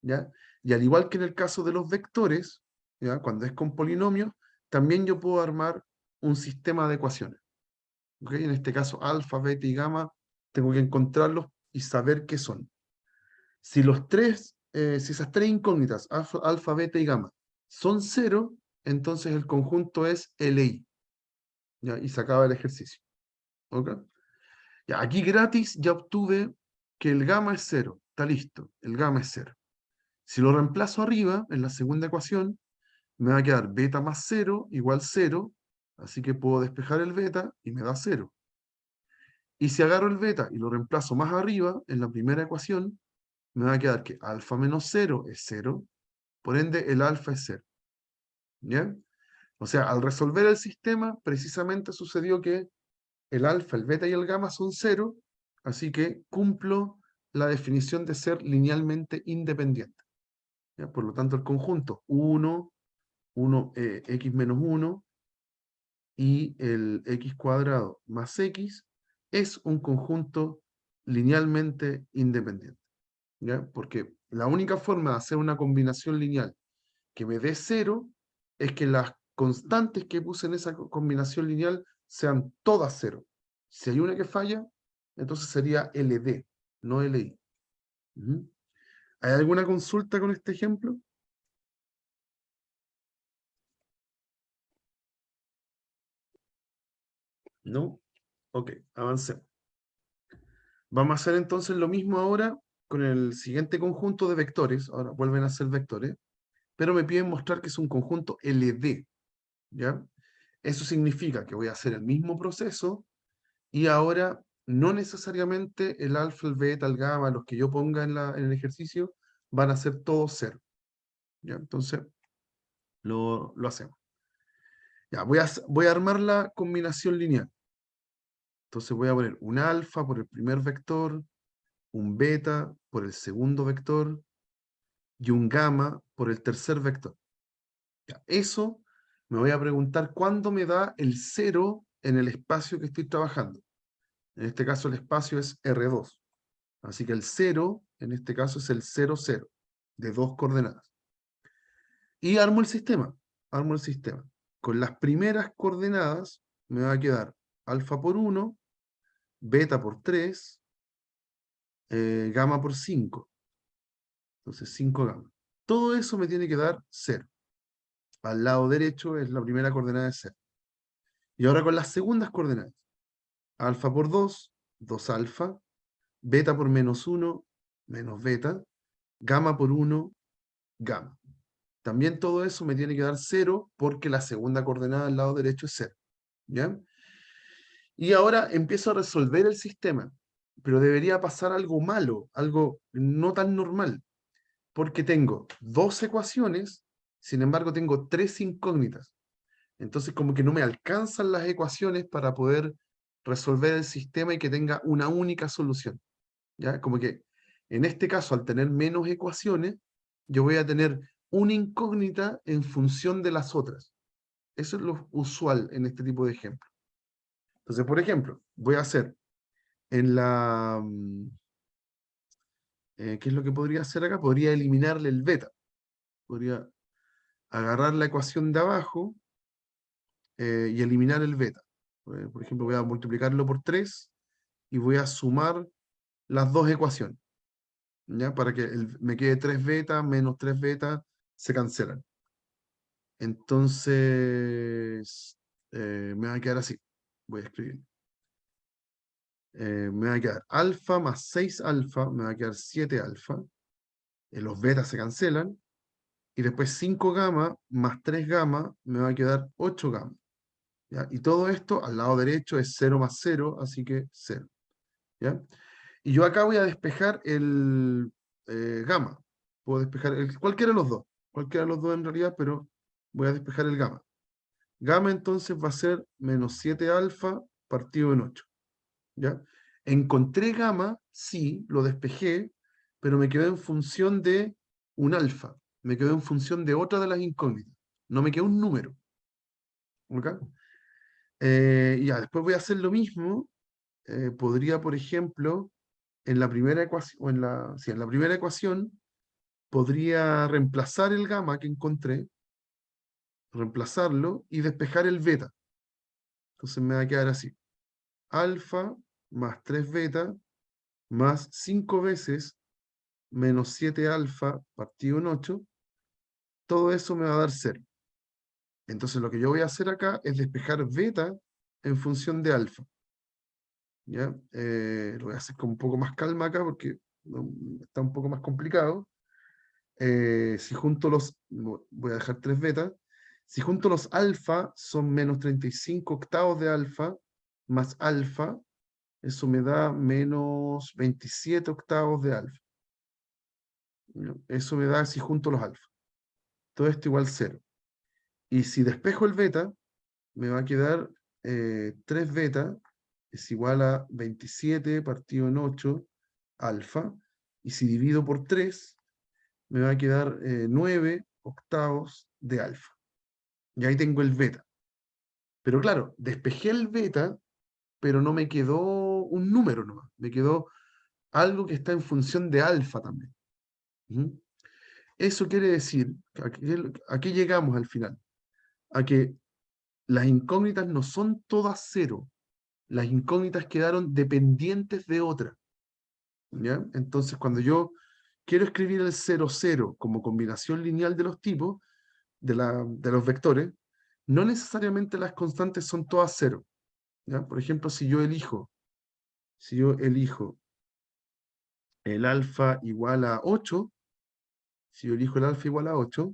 ¿Ya? Y al igual que en el caso de los vectores, ¿ya? Cuando es con polinomios, también yo puedo armar un sistema de ecuaciones. ¿Ok? En este caso, alfa, beta y gamma, tengo que encontrarlos y saber qué son. Si esas tres incógnitas, alfa, beta y gamma, son 0, entonces el conjunto es LI. ¿Ya? Y se acaba el ejercicio. ¿Ok? Ya, aquí gratis ya obtuve que el gamma es 0. Está listo, el gamma es 0. Si lo reemplazo arriba, en la segunda ecuación, me va a quedar beta más 0 igual 0, así que puedo despejar el beta y me da 0. Y si agarro el beta y lo reemplazo más arriba, en la primera ecuación, me va a quedar que alfa menos 0 es 0, por ende el alfa es 0. ¿Ya? O sea, al resolver el sistema, precisamente sucedió que el alfa, el beta y el gamma son 0, así que cumplo la definición de ser linealmente independiente. ¿Ya? Por lo tanto, el conjunto 1, x menos 1 y el x cuadrado más x es un conjunto linealmente independiente. ¿Ya? Porque la única forma de hacer una combinación lineal que me dé 0 es que las constantes que puse en esa combinación lineal sean todas 0. Si hay una que falla, entonces sería LD, no LI. ¿Mm? ¿Hay alguna consulta con este ejemplo? ¿No? Ok, avancemos. Vamos a hacer entonces lo mismo ahora con el siguiente conjunto de vectores. Ahora vuelven a ser vectores, pero me piden mostrar que es un conjunto LD. ¿Ya? Eso significa que voy a hacer el mismo proceso y ahora no necesariamente el alfa, el beta, el gamma, los que yo ponga en el ejercicio, van a ser todos cero. ¿Ya? Entonces, lo hacemos. Ya, voy a armar la combinación lineal. Entonces voy a poner un alfa por el primer vector, un beta por el segundo vector y un gamma por el tercer vector. Ya, eso me voy a preguntar cuándo me da el cero en el espacio que estoy trabajando. En este caso el espacio es R2. Así que el 0, en este caso, es el 0, 0, de 2 coordenadas. Y armo el sistema. Armo el sistema. Con las primeras coordenadas me va a quedar alfa por 1, beta por 3, gamma por 5. Entonces 5 gamma. Todo eso me tiene que dar 0. Al lado derecho es la primera coordenada de 0. Y ahora con las segundas coordenadas. Alfa por 2, 2 alfa. Beta por menos 1, menos beta. Gamma por 1, gamma. También todo eso me tiene que dar 0 porque la segunda coordenada al lado derecho es 0. ¿Ya? Y ahora empiezo a resolver el sistema, pero debería pasar algo malo, algo no tan normal, porque tengo dos ecuaciones, sin embargo tengo tres incógnitas. Entonces como que no me alcanzan las ecuaciones para poder resolver el sistema y que tenga una única solución. ¿Ya? Como que en este caso, al tener menos ecuaciones, yo voy a tener una incógnita en función de las otras. Eso es lo usual en este tipo de ejemplos. Entonces, por ejemplo, voy a hacer en la... ¿qué es lo que podría hacer acá? Podría eliminarle el beta. Podría agarrar la ecuación de abajo y eliminar el beta. Por ejemplo, voy a multiplicarlo por 3 y voy a sumar las dos ecuaciones. ¿Ya? Para que me quede 3 beta menos 3 beta, se cancelan. Entonces, me va a quedar así. Voy a escribir. Me va a quedar alfa más 6 alfa, me va a quedar 7 alfa. Los betas se cancelan. Y después 5 gamma más 3 gamma, me va a quedar 8 gamma. ¿Ya? Y todo esto al lado derecho es 0 más 0, así que 0. ¿Ya? Y yo acá voy a despejar el gamma. Puedo despejar cualquiera de los dos. Cualquiera de los dos en realidad, pero voy a despejar el gamma. Gamma entonces va a ser menos 7 alfa partido en 8. ¿Ya? Encontré gamma, sí, lo despejé, pero me quedó en función de un alfa. Me quedó en función de otra de las incógnitas. No me quedó un número. ¿Ok? Ya, después voy a hacer lo mismo. Podría, por ejemplo, en la primera ecuación, o sí, en la primera ecuación, podría reemplazar el gamma que encontré, reemplazarlo y despejar el beta. Entonces me va a quedar así. Alfa más 3 beta más 5 veces menos 7 alfa partido en 8. Todo eso me va a dar 0. Entonces lo que yo voy a hacer acá es despejar beta en función de alfa. ¿Ya? Lo voy a hacer con un poco más calma acá porque está un poco más complicado. si junto los, voy a dejar 3 betas, si junto los alfa son menos 35 octavos de alfa más alfa, eso me da menos 27 octavos de alfa. ¿Ya? Eso me da si junto los alfa. Todo esto igual 0. Y si despejo el beta, me va a quedar 3 beta es igual a 27 partido en 8 alfa. Y si divido por 3, me va a quedar 9 octavos de alfa. Y ahí tengo el beta. Pero claro, despejé el beta, pero no me quedó un número nomás. Me quedó algo que está en función de alfa también. ¿Mm? Eso quiere decir, ¿a qué llegamos al final? A que las incógnitas no son todas cero. Las incógnitas quedaron dependientes de otra. ¿Ya? Entonces, cuando yo quiero escribir el 0,0 como combinación lineal de los tipos, de los vectores, no necesariamente las constantes son todas cero. ¿Ya? Por ejemplo, si yo elijo el alfa igual a 8, si yo elijo el alfa igual a 8,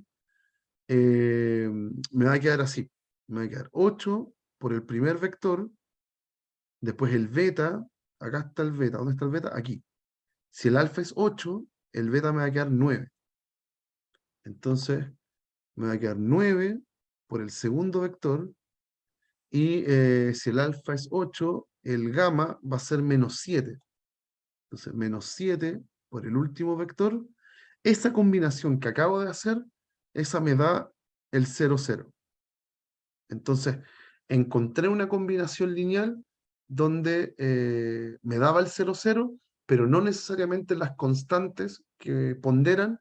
me va a quedar así. Me va a quedar 8 por el primer vector, después el beta, acá está el beta, ¿dónde está el beta? Aquí. Si el alfa es 8, el beta me va a quedar 9. Entonces, me va a quedar 9 por el segundo vector, y si el alfa es 8, el gamma va a ser menos 7. Entonces, menos 7 por el último vector. Esa combinación que acabo de hacer, esa me da el 0, 0. Entonces, encontré una combinación lineal donde me daba el 0, 0, pero no necesariamente las constantes que ponderan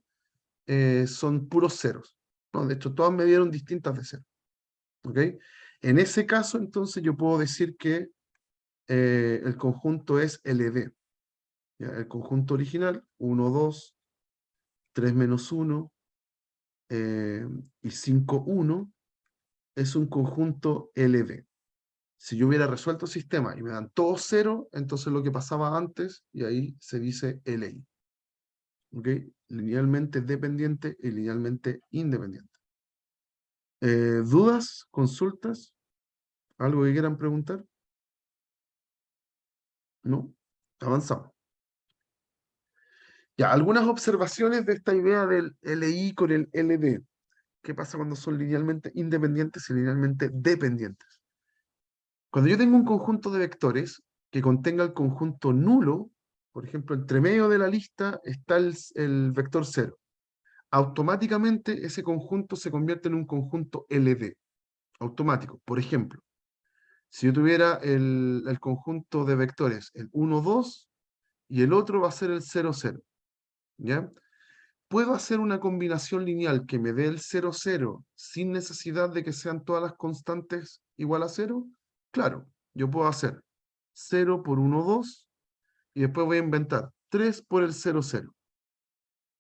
son puros ceros. ¿No? De hecho, todas me dieron distintas de cero. ¿Ok? En ese caso, entonces, yo puedo decir que el conjunto es LD. ¿Ya? El conjunto original, 1, 2, 3 menos 1 y 5, 1, es un conjunto LD. Si yo hubiera resuelto el sistema y me dan todos cero, entonces lo que pasaba antes, y ahí se dice LI. ¿Ok? Linealmente dependiente y linealmente independiente. ¿Dudas? ¿Consultas? ¿Algo que quieran preguntar? ¿No? Avanzamos. Ya, algunas observaciones de esta idea del LI con el LD. ¿Qué pasa cuando son linealmente independientes y linealmente dependientes? Cuando yo tengo un conjunto de vectores que contenga el conjunto nulo, por ejemplo, entre medio de la lista está el vector 0. Automáticamente ese conjunto se convierte en un conjunto LD. Automático. Por ejemplo, si yo tuviera el conjunto de vectores, el 1, 2, y el otro va a ser el 0, 0. ¿Ya? ¿Puedo hacer una combinación lineal que me dé el 0, 0 sin necesidad de que sean todas las constantes igual a 0? Claro, yo puedo hacer 0 por 1, 2, y después voy a inventar 3 por el 0, 0.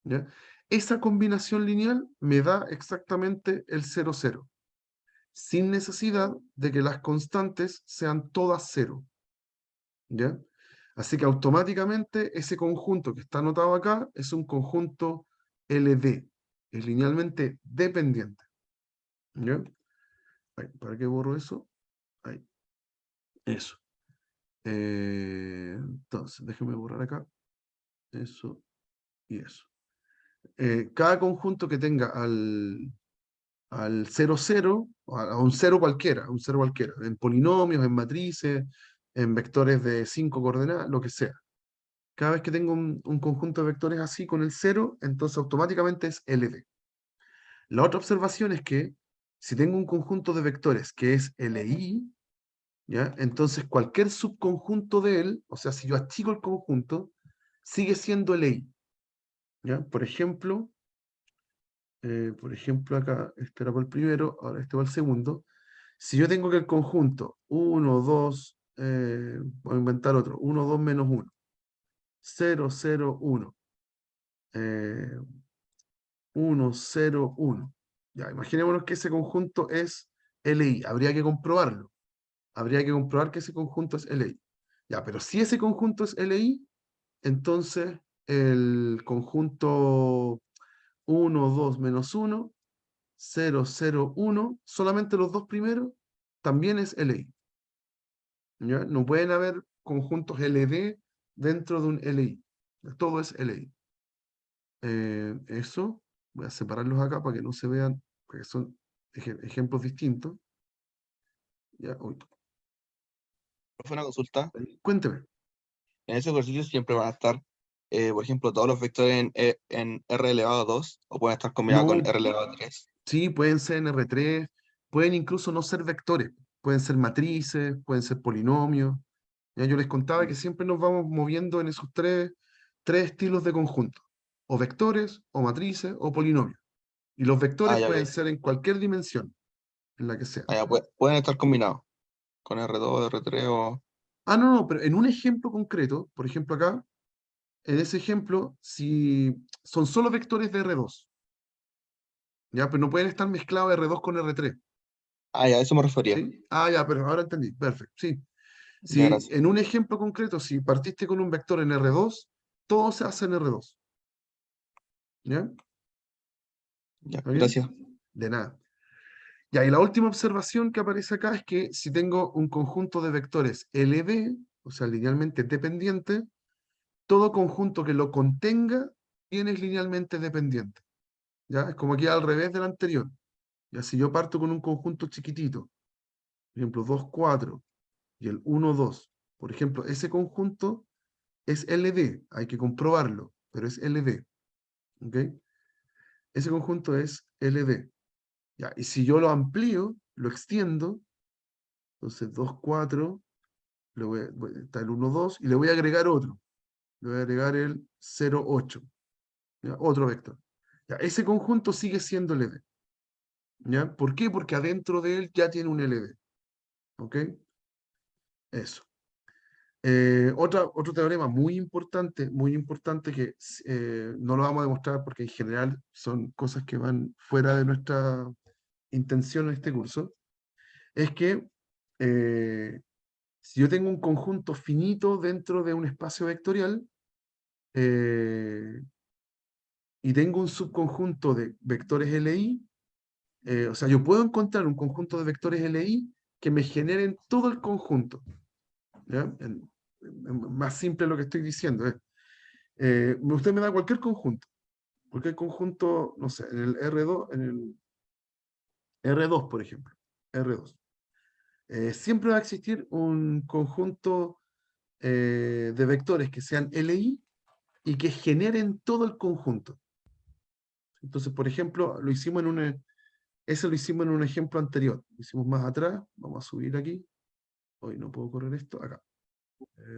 ¿Ya? Esa combinación lineal me da exactamente el 0, 0, sin necesidad de que las constantes sean todas 0. ¿Ya? Así que automáticamente ese conjunto que está anotado acá es un conjunto LD, es linealmente dependiente. ¿Ya? Ahí, ¿para qué borro eso? Ahí, eso. Entonces, déjeme borrar acá. Eso y eso. Cada conjunto que tenga al 0, 0, a un 0 cualquiera, en polinomios, en matrices, en vectores de 5 coordenadas, lo que sea. Cada vez que tengo un conjunto de vectores así con el 0, entonces automáticamente es LD. La otra observación es que si tengo un conjunto de vectores que es LI, ¿ya? Entonces cualquier subconjunto de él, o sea, si yo achico el conjunto, sigue siendo LI. ¿Ya? Por ejemplo acá, este era por el primero, ahora este va el segundo. Si yo tengo que el conjunto 1, 2, voy a inventar otro, 1, 2 menos 1, 0, 0, 1, 1, 0, 1. Ya, imaginémonos que ese conjunto es LI. Habría que comprobarlo. Habría que comprobar que ese conjunto es LI. Ya, pero si ese conjunto es LI, entonces el conjunto 1, 2 menos 1, 0, 0, 1, solamente los dos primeros, también es LI. ¿Ya? No pueden haber conjuntos LD dentro de un LI. Todo es LI. Eso, voy a separarlos acá para que no se vean, porque son ejemplos distintos. Ya, uy, Fue una consulta. cuénteme. En ese ejercicio siempre van a estar, por ejemplo, todos los vectores en R elevado a 2, o pueden estar combinados con No, R elevado a 3. sí, pueden ser en R3, pueden incluso no ser vectores, pueden ser matrices, pueden ser polinomios. Ya yo les contaba que siempre nos vamos moviendo en esos tres estilos de conjunto, o vectores, o matrices, o polinomios. Y los vectores Ah, ya, pueden ok. ser en cualquier dimensión, en la que sea. Ah, ya, pueden estar combinados con R2, R3 o... Ah, no, no, pero en un ejemplo concreto, por ejemplo acá, en ese ejemplo, si son solo vectores de R2, ya, pero no pueden estar mezclados R2 con R3, Ah, ya, a eso me refería. ¿sí? Ah, ya, pero ahora entendí, perfecto, sí. Ya, Si gracias. en un ejemplo concreto, si partiste con un vector en R2, todo se hace en R2, ¿ya? Ya, ¿Está bien? gracias. De nada. Ya, y la última observación que aparece acá es que si tengo un conjunto de vectores LD, o sea, linealmente dependiente, todo conjunto que lo contenga tiene es linealmente dependiente. ¿Ya? Es como aquí al revés del anterior. Ya, si yo parto con un conjunto chiquitito, por ejemplo, 2 4 y el 1 2, por ejemplo, ese conjunto es LD, hay que comprobarlo, pero es LD. ¿Ok? Ese conjunto es LD. Ya, y si yo lo amplío, lo extiendo, entonces 2 4 está el 1 2 y le voy a agregar otro. Le voy a agregar el 0 8, ¿ya? Otro vector. Ya, ese conjunto sigue siendo LD. ¿Ya? ¿Por qué? Porque adentro de él ya tiene un LD. ¿Ok? Eso. Otro teorema muy importante que no lo vamos a demostrar porque en general son cosas que van fuera de nuestra intención en este curso, es que si yo tengo un conjunto finito dentro de un espacio vectorial y tengo un subconjunto de vectores LI, o sea, yo puedo encontrar un conjunto de vectores LI que me generen todo el conjunto. ¿Ya? Más simple lo que estoy diciendo es, usted me da cualquier conjunto, no sé, en el R2, por ejemplo, R2. Siempre va a existir un conjunto de vectores que sean LI y que generen todo el conjunto. Entonces, por ejemplo, ese lo hicimos en un ejemplo anterior. Lo hicimos más atrás. Vamos a subir aquí. Hoy no puedo correr esto. Acá.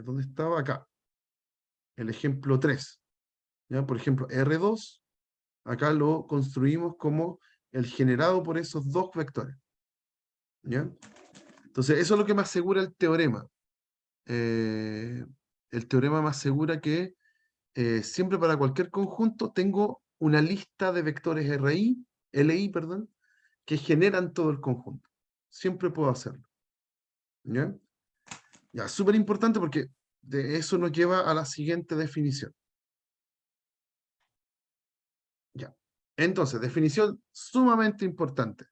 ¿Dónde estaba? Acá. El ejemplo 3. ¿Ya? Por ejemplo, R2, acá lo construimos como el generado por esos dos vectores. ¿Ya? Entonces, eso es lo que me asegura el teorema. El teorema me asegura que siempre para cualquier conjunto tengo una lista de vectores LI, perdón, que generan todo el conjunto. Siempre puedo hacerlo. ¿Ya? Ya, súper importante porque de eso nos lleva a la siguiente definición. Ya. Entonces, definición sumamente importante,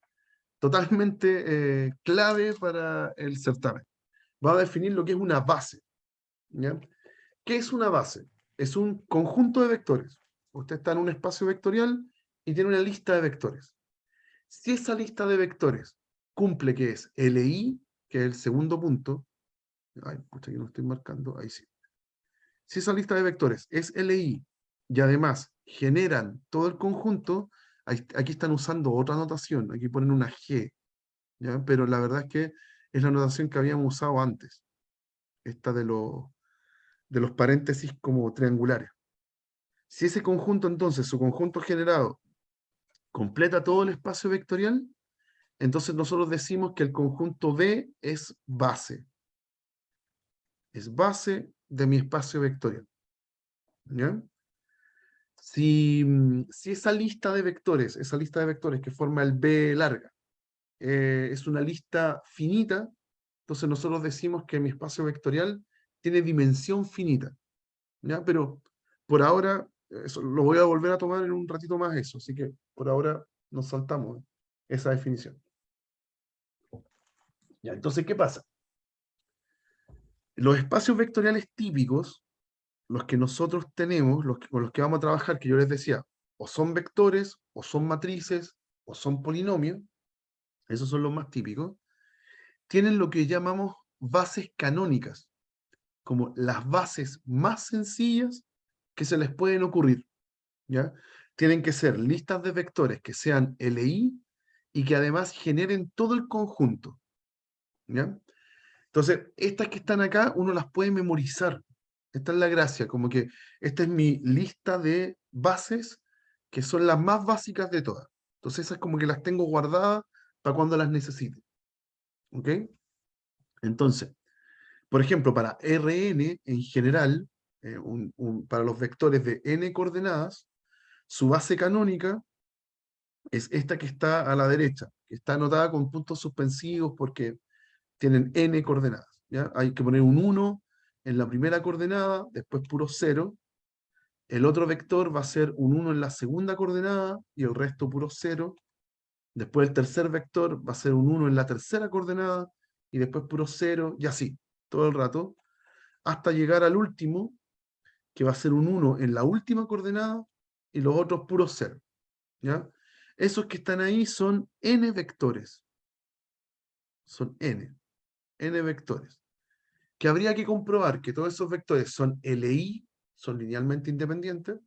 totalmente clave para el certamen. Va a definir lo que es una base. ¿Ya? ¿Qué es una base? Es un conjunto de vectores. Usted está en un espacio vectorial y tiene una lista de vectores. Si esa lista de vectores cumple que es LI, que es el segundo punto, ay, pucha, que no estoy marcando, ahí sí. Si esa lista de vectores es LI y además generan todo el conjunto, aquí están usando otra notación, aquí ponen una G, ¿ya? Pero la verdad es que es la notación que habíamos usado antes, esta de los paréntesis como triangulares. Si ese conjunto entonces, su conjunto generado, completa todo el espacio vectorial, entonces nosotros decimos que el conjunto B es base. Es base de mi espacio vectorial. ¿Ya? Si esa lista de vectores, que forma el B larga, es una lista finita, entonces nosotros decimos que mi espacio vectorial tiene dimensión finita. ¿Ya? Pero por ahora eso lo voy a volver a tomar en un ratito más eso, así que por ahora nos saltamos esa definición. Ya, entonces, ¿qué pasa? Los espacios vectoriales típicos, los que nosotros tenemos, con los que vamos a trabajar, que yo les decía, o son vectores, o son matrices, o son polinomios, esos son los más típicos, tienen lo que llamamos bases canónicas, como las bases más sencillas que se les pueden ocurrir, ¿ya? Tienen que ser listas de vectores que sean LI y que además generen todo el conjunto, ¿ya? Entonces, estas que están acá, uno las puede memorizar. Esta es la gracia, como que esta es mi lista de bases que son las más básicas de todas. Entonces, esas como que las tengo guardadas para cuando las necesite. ¿Ok? Entonces, por ejemplo, para Rn en general, para los vectores de n coordenadas, su base canónica es esta que está a la derecha, que está anotada con puntos suspensivos porque tienen n coordenadas, ¿ya? Hay que poner un 1 en la primera coordenada, después puro 0. El otro vector va a ser un 1 en la segunda coordenada y el resto puro 0. Después el tercer vector va a ser un 1 en la tercera coordenada y después puro 0 y así, todo el rato, hasta llegar al último, que va a ser un 1 en la última coordenada y los otros puros 0, ¿ya? Esos que están ahí son n vectores. Son n vectores. Que habría que comprobar que todos esos vectores son LI, son linealmente independientes,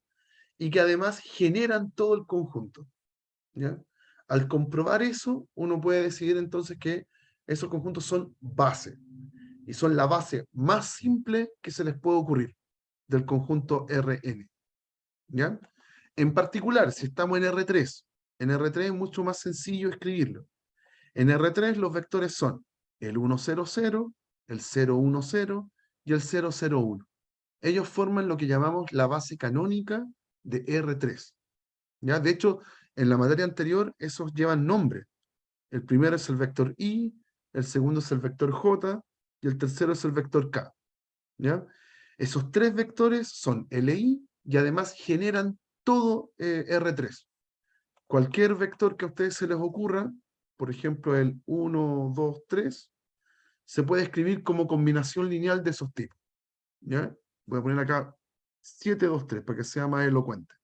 y que además generan todo el conjunto, ¿ya? Al comprobar eso, uno puede decidir entonces que esos conjuntos son base, y son la base más simple que se les puede ocurrir del conjunto Rn, ¿ya? En particular, si estamos en R3 es mucho más sencillo escribirlo. En R3 los vectores son el 1, 0, 0, el 0, 1, 0 y el 0, 0, 1. Ellos forman lo que llamamos la base canónica de R3. ¿Ya? De hecho, en la materia anterior, esos llevan nombre. El primero es el vector I, el segundo es el vector J y el tercero es el vector K. ¿Ya? Esos tres vectores son LI y además generan todo R3. Cualquier vector que a ustedes se les ocurra, por ejemplo el 1, 2, 3, se puede escribir como combinación lineal de esos tipos. ¿Ya? Voy a poner acá 7, 2, 3 para que sea más elocuente.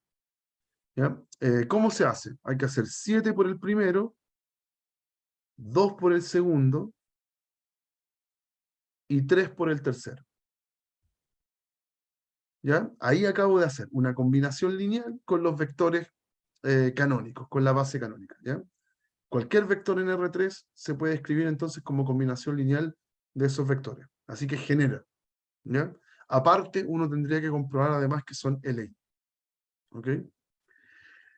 ¿Ya? ¿Cómo se hace? Hay que hacer 7 por el primero, 2 por el segundo y 3 por el tercero. ¿Ya? Ahí acabo de hacer una combinación lineal con los vectores canónicos, con la base canónica. ¿Ya? Cualquier vector en R3 se puede escribir entonces como combinación lineal de esos vectores. Así que genera. ¿Ya? Aparte, uno tendría que comprobar además que son LI. ¿Ok?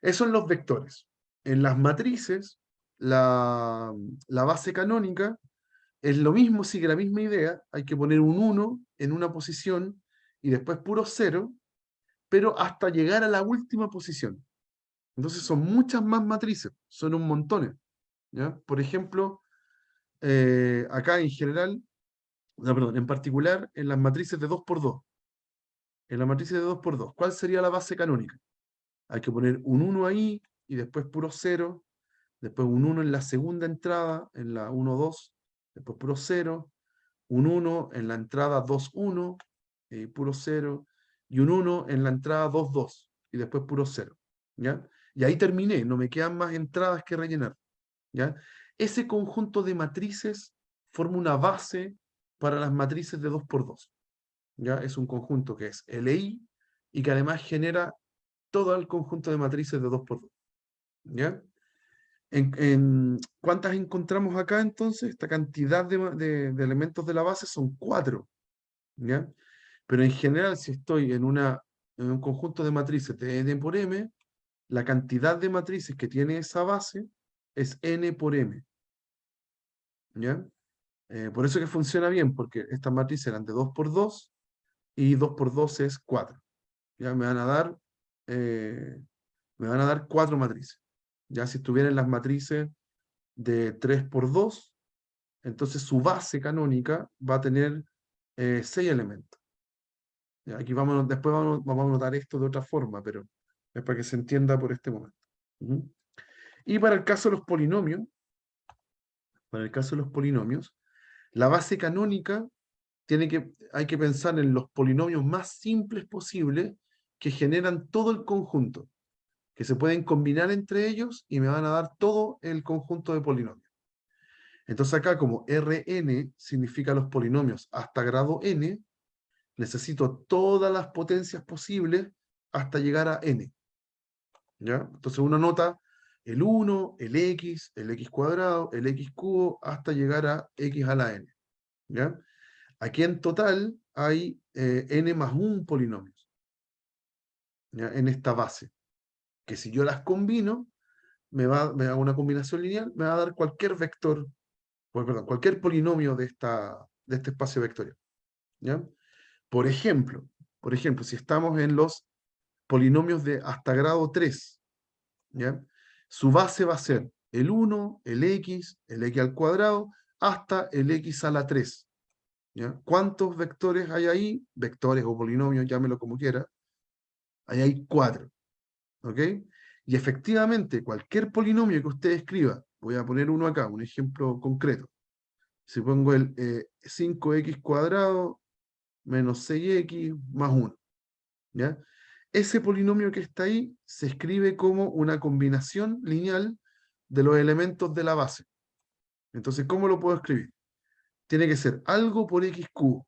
Esos son los vectores. En las matrices, la base canónica es lo mismo, sigue la misma idea. Hay que poner un 1 en una posición y después puro 0, pero hasta llegar a la última posición. Entonces son muchas más matrices, son un montón. ¿Ya? Por ejemplo, acá en general, no, perdón, en particular en las matrices de 2×2. En la matriz de 2×2, ¿cuál sería la base canónica? Hay que poner un 1 ahí y después puro 0, después un 1 en la segunda entrada, en la 1, 2, después puro 0, un 1 en la entrada 2, 1, puro 0, y un 1 en la entrada 2, 2, y después puro 0. ¿Ya? Y ahí terminé, no me quedan más entradas que rellenar. ¿Ya? Ese conjunto de matrices forma una base para las matrices de 2×2. ¿Ya? Es un conjunto que es LI y que además genera todo el conjunto de matrices de 2×2. ¿Ya? ¿Cuántas encontramos acá entonces? Esta cantidad de elementos de la base son 4. ¿Ya? Pero en general, si estoy en un conjunto de matrices de n por m, la cantidad de matrices que tiene esa base es n por m. ¿Ya? Por eso que funciona bien, porque estas matrices eran de 2×2 y 2×2 es 4. Ya me van a dar 4 matrices. Ya si estuvieran las matrices de 3×2, entonces su base canónica va a tener 6 elementos. Ya, aquí después vamos a notar esto de otra forma, pero es para que se entienda por este momento. Ujú. Y para el caso de los polinomios, la base canónica hay que pensar en los polinomios más simples posibles que generan todo el conjunto, que se pueden combinar entre ellos y me van a dar todo el conjunto de polinomios. Entonces acá, como Rn significa los polinomios hasta grado n, necesito todas las potencias posibles hasta llegar a n. ¿Ya? Entonces uno nota el 1, el x cuadrado, el x cubo, hasta llegar a x a la n. ¿Ya? Aquí en total hay n más 1 polinomios, ¿ya? En esta base, que si yo las combino, me hago una combinación lineal, me va a dar cualquier vector, perdón, cualquier polinomio de este espacio vectorial. ¿Ya? Por ejemplo, si estamos en los polinomios de hasta grado 3, ¿ya? Su base va a ser el 1, el x al cuadrado, hasta el x a la 3. ¿Ya? ¿Cuántos vectores hay ahí? Vectores o polinomios, llámelo como quiera. Ahí hay 4. ¿Ok? Y efectivamente, cualquier polinomio que usted escriba, voy a poner uno acá, un ejemplo concreto. Si pongo el 5x cuadrado menos 6x más 1. ¿Ya? Ese polinomio que está ahí se escribe como una combinación lineal de los elementos de la base. Entonces, ¿cómo lo puedo escribir? Tiene que ser algo por x cubo. O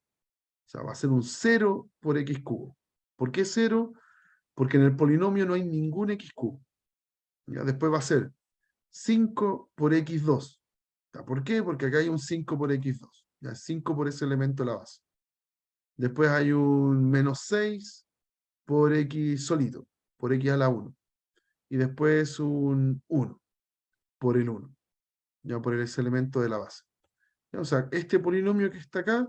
sea, va a ser un 0 por x cubo. ¿Por qué 0? Porque en el polinomio no hay ningún x cubo. ¿Ya? Después va a ser 5 por x2. ¿Ya? ¿Por qué? Porque acá hay un 5 por x2. ¿Ya? 5 por ese elemento de la base. Después hay un menos 6 por x solito, por x a la 1. Y después un 1 por el 1, ya por ese elemento de la base. ¿Ya? O sea, este polinomio que está acá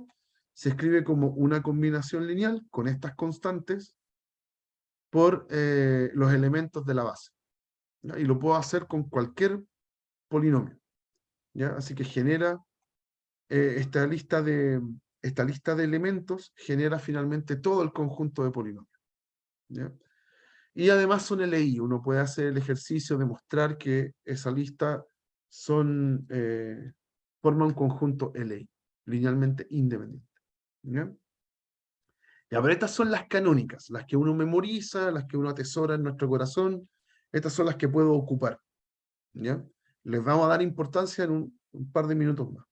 se escribe como una combinación lineal con estas constantes por los elementos de la base. ¿Ya? Y lo puedo hacer con cualquier polinomio. ¿Ya? Así que genera esta lista de elementos, genera finalmente todo el conjunto de polinomios. ¿Ya? Y además son LI, uno puede hacer el ejercicio de mostrar que esa lista forma un conjunto LI, linealmente independiente. ¿Ya? Ya, pero estas son las canónicas, las que uno memoriza, las que uno atesora en nuestro corazón, estas son las que puedo ocupar. ¿Ya? Les vamos a dar importancia en un par de minutos más.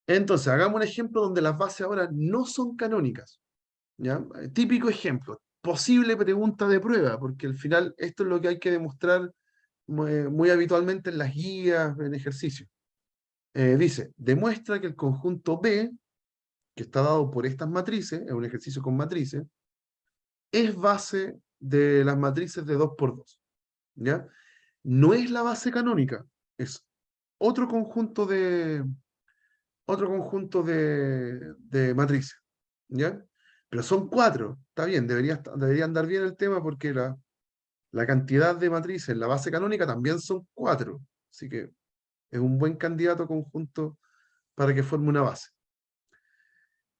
Entonces, hagamos un ejemplo donde las bases ahora no son canónicas. ¿Ya? Típico ejemplo, posible pregunta de prueba, porque al final esto es lo que hay que demostrar muy habitualmente en las guías, en ejercicios. Dice, demuestra que el conjunto B, que está dado por estas matrices, es un ejercicio con matrices, es base de las matrices de 2×2. ¿Ya? No es la base canónica, es otro conjunto de matrices. ¿Ya? Pero son 4, está bien, debería andar bien el tema porque la cantidad de matrices en la base canónica también son 4. Así que es un buen candidato conjunto para que forme una base.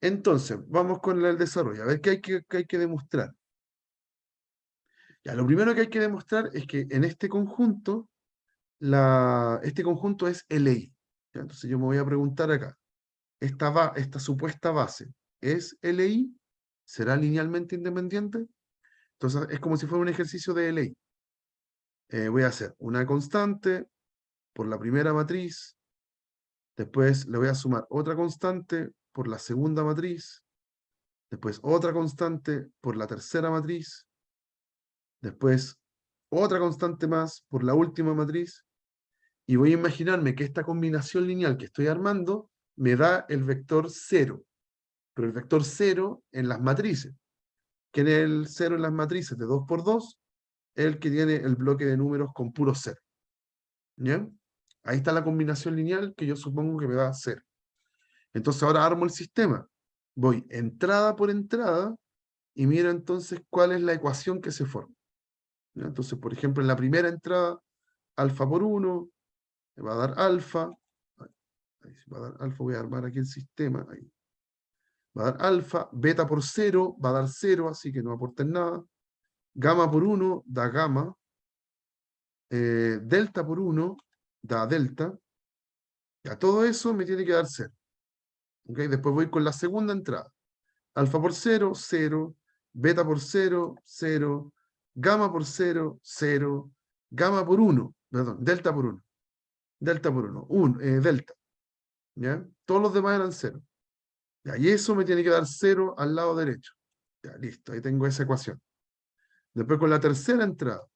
Entonces, vamos con el desarrollo. A ver qué hay que demostrar. Ya, lo primero que hay que demostrar es que en este conjunto, este conjunto es LI. ¿Ya? Entonces yo me voy a preguntar acá. Esta supuesta base, ¿es LI? ¿Será linealmente independiente? Entonces es como si fuera un ejercicio de LI. Voy a hacer una constante por la primera matriz, después le voy a sumar otra constante por la segunda matriz, después otra constante por la tercera matriz, después otra constante más por la última matriz, y voy a imaginarme que esta combinación lineal que estoy armando me da el vector 0, pero el vector 0 en las matrices. ¿Quién es el 0 en las matrices de 2×2? El que tiene el bloque de números con puro 0. ¿Ya? Ahí está la combinación lineal que yo supongo que me da 0. Entonces ahora armo el sistema. Voy entrada por entrada y miro entonces cuál es la ecuación que se forma. ¿Ya? Entonces, por ejemplo, en la primera entrada, alfa por 1, me va a dar alfa. Ahí va a dar alfa, voy a armar aquí el sistema. Ahí. va a dar alfa, beta por 0 va a dar 0, así que no aporten nada. Gamma por 1 da gamma. Delta por 1 da delta. Ya, todo eso me tiene que dar 0. ¿Okay? Después voy con la segunda entrada. Alfa por 0, 0. Beta por 0, 0. Gamma por 0, 0. Gamma por 1, perdón, delta por 1. Delta por 1, delta. ¿Ya? Todos los demás eran 0. Ya, y eso me tiene que dar 0 al lado derecho. Ya, listo, ahí tengo esa ecuación. Después con la tercera entrada.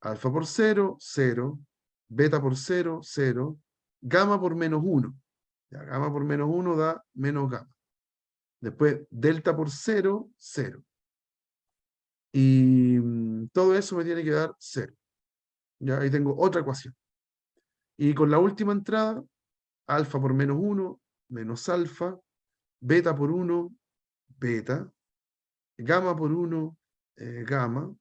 Alfa por 0, 0. Beta por 0, 0. Gamma por menos 1. Ya, gamma por menos 1 da menos gamma. Después delta por 0, 0. Y todo eso me tiene que dar 0. Ya, ahí tengo otra ecuación. Y con la última entrada, alfa por menos 1, menos alfa. Beta por 1, beta. Gamma por 1, gamma.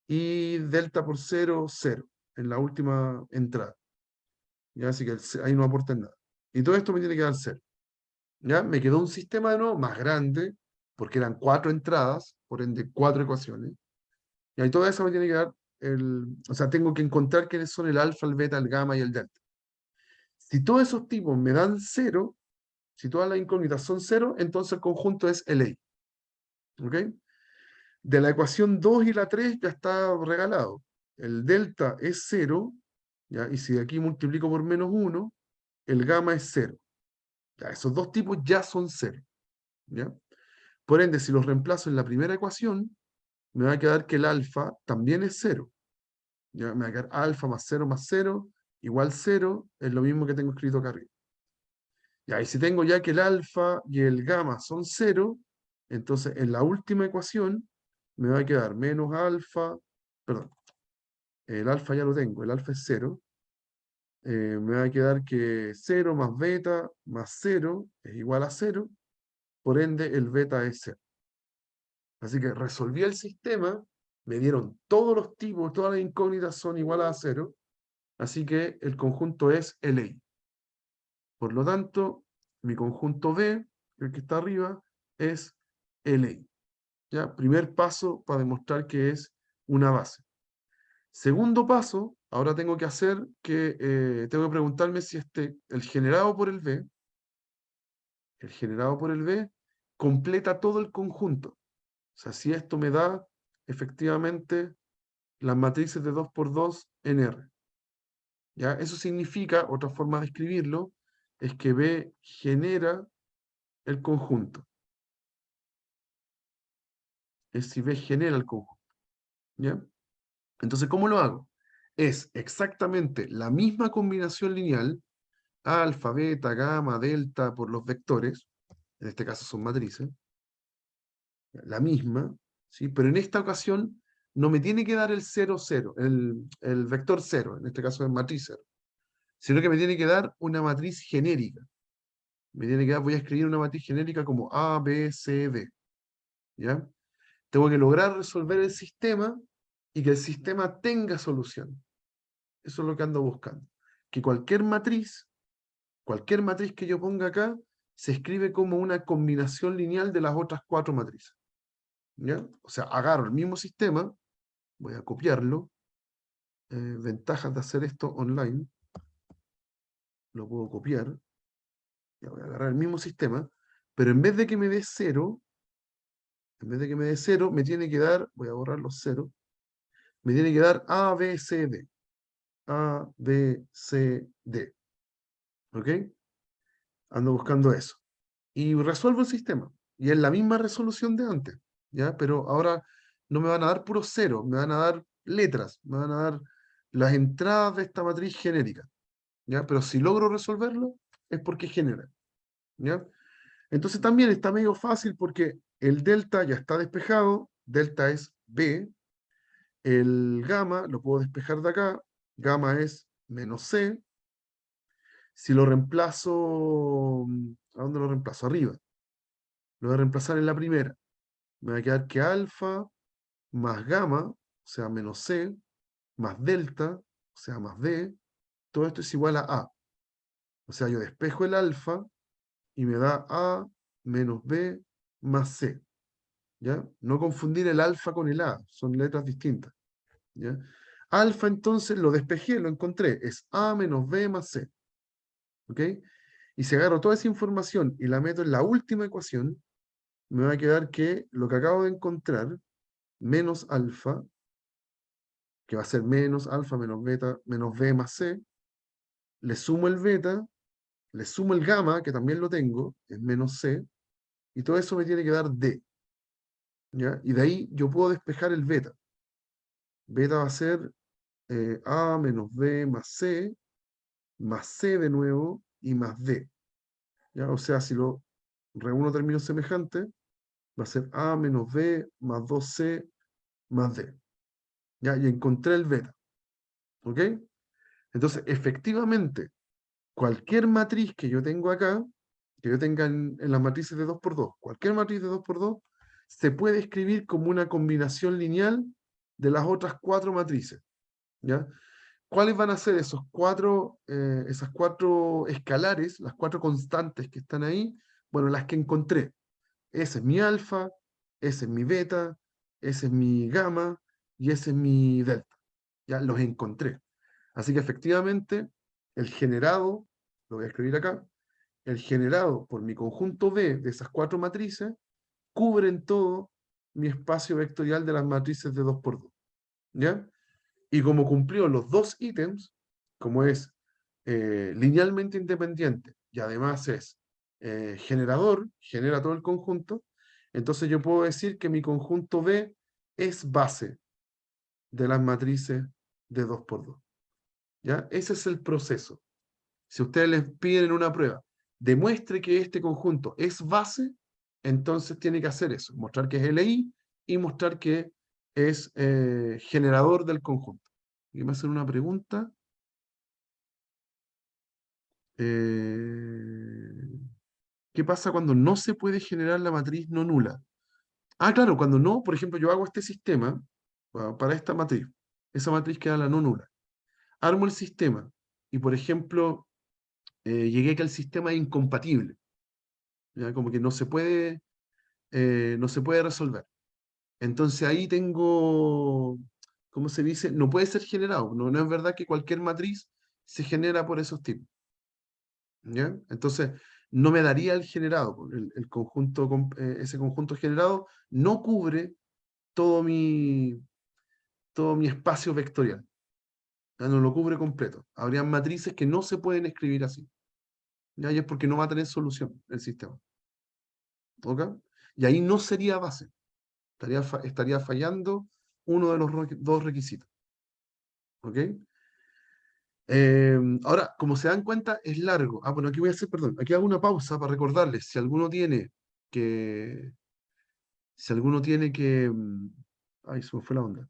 Y delta por 0, 0. En la última entrada. ¿Ya? Así que ahí no aportan nada. Y todo esto me tiene que dar 0. ¿Ya? Me quedó un sistema de nuevo más grande, porque eran 4 entradas, por ende 4 ecuaciones. Y ahí todo eso me tiene que dar o sea, tengo que encontrar quiénes son el alfa, el beta, el gamma y el delta. Si todos esos tipos me dan 0, si todas las incógnitas son 0, entonces el conjunto es LA. ¿Ok? De la ecuación 2 y la 3 ya está regalado. El delta es 0, ¿ya? Y si de aquí multiplico por menos 1, el gamma es 0. Ya, esos dos tipos ya son 0. ¿Ya? Por ende, si los reemplazo en la primera ecuación, me va a quedar que el alfa también es 0. ¿Ya? Me va a quedar alfa más 0 igual 0, es lo mismo que tengo escrito acá arriba. Ya, y si tengo ya que el alfa y el gamma son 0, entonces en la última ecuación me va a quedar menos alfa, perdón, el alfa ya lo tengo, el alfa es 0. Me va a quedar que 0 más beta más 0 es igual a 0, por ende el beta es 0. Así que resolví el sistema, me dieron todos los tipos, todas las incógnitas son iguales a 0, así que el conjunto es LA. Por lo tanto, mi conjunto B, el que está arriba, es LA. ¿Ya? Primer paso para demostrar que es una base. Segundo paso, ahora tengo que hacer tengo que preguntarme si el generado por el B completa todo el conjunto. O sea, si esto me da efectivamente las matrices de 2×2 en R. ¿Ya? Eso significa, otra forma de escribirlo, es que B genera el conjunto. Es si B genera el conjunto. ¿Ya? Entonces, ¿cómo lo hago? Es exactamente la misma combinación lineal, alfa, beta, gamma, delta, por los vectores, en este caso son matrices, la misma, ¿sí? Pero en esta ocasión no me tiene que dar el 0, 0, el vector 0, en este caso es matriz 0, sino que me tiene que dar una matriz genérica. Me tiene que dar, voy a escribir una matriz genérica como A, B, C, D. ¿Ya? Tengo que lograr resolver el sistema y que el sistema tenga solución. Eso es lo que ando buscando. Que cualquier matriz que yo ponga acá, se escribe como una combinación lineal de las otras 4 matrices. ¿Ya? O sea, agarro el mismo sistema, voy a copiarlo. Ventajas de hacer esto online. Lo puedo copiar. Ya voy a agarrar el mismo sistema, pero en vez de que me dé 0, me tiene que dar, voy a borrar los 0, me tiene que dar A, B, C, D. A, B, C, D. ¿Ok? Ando buscando eso. Y resuelvo el sistema. Y es la misma resolución de antes. ¿Ya? Pero ahora no me van a dar puros ceros, me van a dar letras, me van a dar las entradas de esta matriz genérica. ¿Ya? Pero si logro resolverlo, es porque genera. ¿Ya? Entonces también está medio fácil porque el delta ya está despejado, delta es B, el gamma lo puedo despejar de acá, gamma es menos C. Si lo reemplazo, ¿a dónde lo reemplazo? Arriba. Lo voy a reemplazar en la primera. Me va a quedar que alfa más gamma, o sea, menos C, más delta, o sea, más D, todo esto es igual a A. O sea, yo despejo el alfa y me da A menos B más C. ¿Ya? No confundir el alfa con el A, son letras distintas. ¿Ya? Alfa entonces lo despejé, lo encontré, es A menos B más C. ¿Ok? Y si agarro toda esa información y la meto en la última ecuación, me va a quedar que lo que acabo de encontrar, menos alfa, que va a ser menos alfa menos beta menos B más C, le sumo el beta, le sumo el gamma, que también lo tengo, es menos C, y todo eso me tiene que dar D. ¿Ya? Y de ahí yo puedo despejar el beta. Beta va a ser A menos B más C de nuevo, y más D. ¿Ya? O sea, si lo reúno términos semejantes, va a ser A menos B más 2C más D. ¿Ya? Y encontré el beta. ¿Ok? Entonces, efectivamente, cualquier matriz que yo tengo acá, que yo tenga en las matrices de 2×2, cualquier matriz de 2×2, se puede escribir como una combinación lineal de las otras 4 matrices. ¿Ya? ¿Cuáles van a ser esas 4 escalares, las 4 constantes que están ahí? Bueno, las que encontré. Ese es mi alfa, ese es mi beta, ese es mi gamma y ese es mi delta. Ya los encontré. Así que efectivamente, el generado, lo voy a escribir acá, el generado por mi conjunto B de esas 4 matrices, cubren todo mi espacio vectorial de las matrices de 2×2. ¿Ya? Y como cumplió los 2 ítems, como es linealmente independiente y además es generador, genera todo el conjunto, entonces yo puedo decir que mi conjunto B es base de las matrices de 2×2. ¿Ya? Ese es el proceso. Si ustedes les piden en una prueba, demuestre que este conjunto es base, entonces tiene que hacer eso, mostrar que es LI y mostrar que es generador del conjunto. Y me hacen una pregunta. ¿Qué pasa cuando no se puede generar la matriz no nula? Ah, claro, cuando no, por ejemplo, yo hago este sistema para esta matriz. Esa matriz queda la no nula. Armo el sistema y, por ejemplo, llegué a que el sistema es incompatible. ¿Ya? Como que no se puede resolver. Entonces ahí tengo, ¿cómo se dice? No puede ser generado. No, no es verdad que cualquier matriz se genera por esos tipos. ¿Ya? Entonces, no me daría el generado. El conjunto, ese conjunto generado no cubre todo mi espacio vectorial. ¿Ya? No lo cubre completo. Habrían matrices que no se pueden escribir así. ¿Ya? Y es porque no va a tener solución el sistema. ¿Ok? Y ahí no sería base. Estaría fallando uno de los dos requisitos. ¿Ok? Ahora, como se dan cuenta, es largo. Ah, bueno, aquí voy a hacer, perdón, aquí hago una pausa para recordarles, que, si alguno tiene que, ay, se me fue la onda.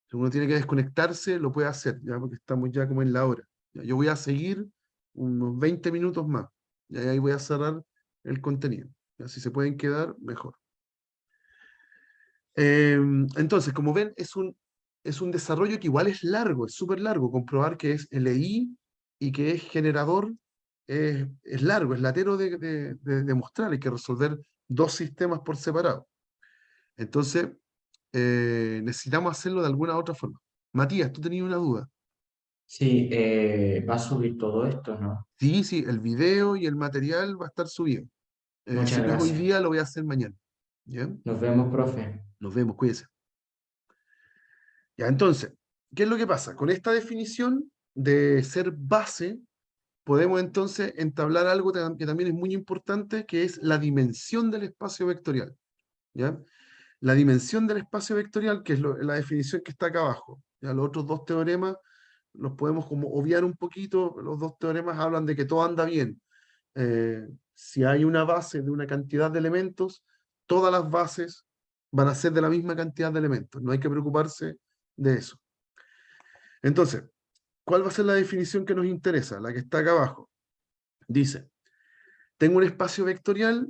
Si alguno tiene que desconectarse, lo puede hacer, ya, porque estamos ya como en la hora. Ya, yo voy a seguir unos 20 minutos más, y ahí voy a cerrar el contenido. Ya, si se pueden quedar, mejor. Entonces, como ven, es un desarrollo que igual es largo, es súper largo. Comprobar que es LI y que es generador es largo, es latero de demostrar. Hay que resolver 2 sistemas por separado. Entonces, necesitamos hacerlo de alguna otra forma. Matías, tú tenías una duda. Sí, va a subir todo esto, ¿no? Sí, sí, el video y el material va a estar subido. Si Muchas no es hoy gracias. día, lo voy a hacer mañana. ¿Ya? Nos vemos, profe. Nos vemos, cuídense. Ya, entonces, ¿qué es lo que pasa? Con esta definición de ser base, podemos entonces entablar algo que también es muy importante, que es la dimensión del espacio vectorial. ¿Ya? La dimensión del espacio vectorial, que es la definición que está acá abajo. ¿Ya? Los otros 2 teoremas los podemos como obviar un poquito. Los 2 teoremas hablan de que todo anda bien. Si hay una base de una cantidad de elementos, todas las bases van a ser de la misma cantidad de elementos. No hay que preocuparse de eso. Entonces, ¿cuál va a ser la definición que nos interesa? La que está acá abajo. Dice, tengo un espacio vectorial,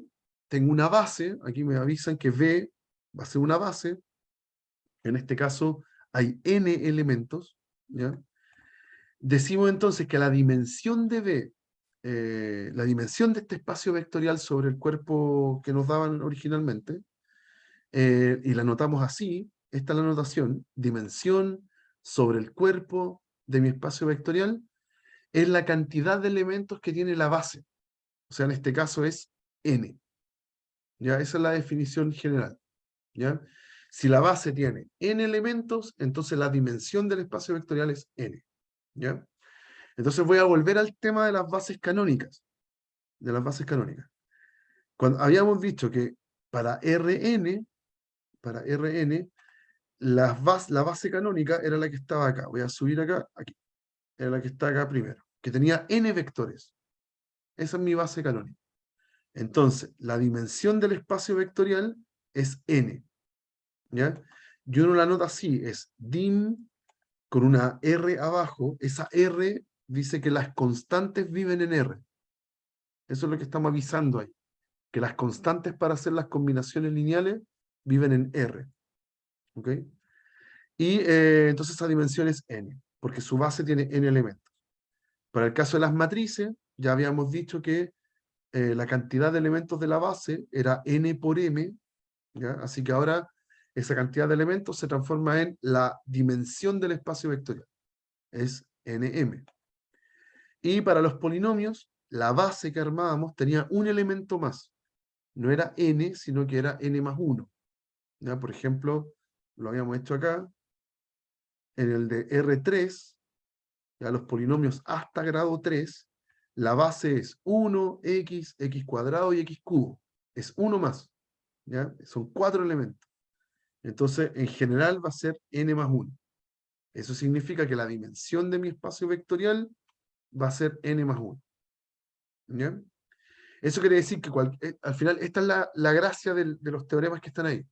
tengo una base, aquí me avisan que V va a ser una base, en este caso hay n elementos, ¿ya? Decimos entonces que la dimensión de V la dimensión de este espacio vectorial sobre el cuerpo que nos daban originalmente, y la notamos así. Esta es la notación: dimensión sobre el cuerpo de mi espacio vectorial es la cantidad de elementos que tiene la base. O sea, en este caso es n. ¿Ya? Esa es la definición general. ¿Ya? Si la base tiene n elementos, entonces la dimensión del espacio vectorial es n. ¿Ya? Entonces voy a volver al tema de las bases canónicas. De las bases canónicas. Cuando habíamos dicho que para Rn, la base canónica era la que estaba acá. Voy a subir acá, aquí. Era la que está acá primero, que tenía n vectores. Esa es mi base canónica. Entonces, la dimensión del espacio vectorial es n. ¿Ya? Yo no la nota así, es dim con una r abajo. Esa r dice que las constantes viven en r. Eso es lo que estamos avisando ahí. Que las constantes para hacer las combinaciones lineales viven en r. ¿Ok? Y entonces esa dimensión es n, porque su base tiene n elementos. Para el caso de las matrices, ya habíamos dicho que la cantidad de elementos de la base era n por m, ¿ya? Así que ahora esa cantidad de elementos se transforma en la dimensión del espacio vectorial. Es nm. Y para los polinomios, la base que armábamos tenía un elemento más. No era n, sino que era n más 1. ¿Ya? Por ejemplo, lo habíamos hecho acá, en el de R3, ya los polinomios hasta grado 3, la base es 1x, x cuadrado y x cubo. Es uno más. ¿Ya? Son 4 elementos. Entonces, en general va a ser n más 1. Eso significa que la dimensión de mi espacio vectorial va a ser n más 1. ¿Ya? Eso quiere decir que al final esta es la gracia de los teoremas que están ahí.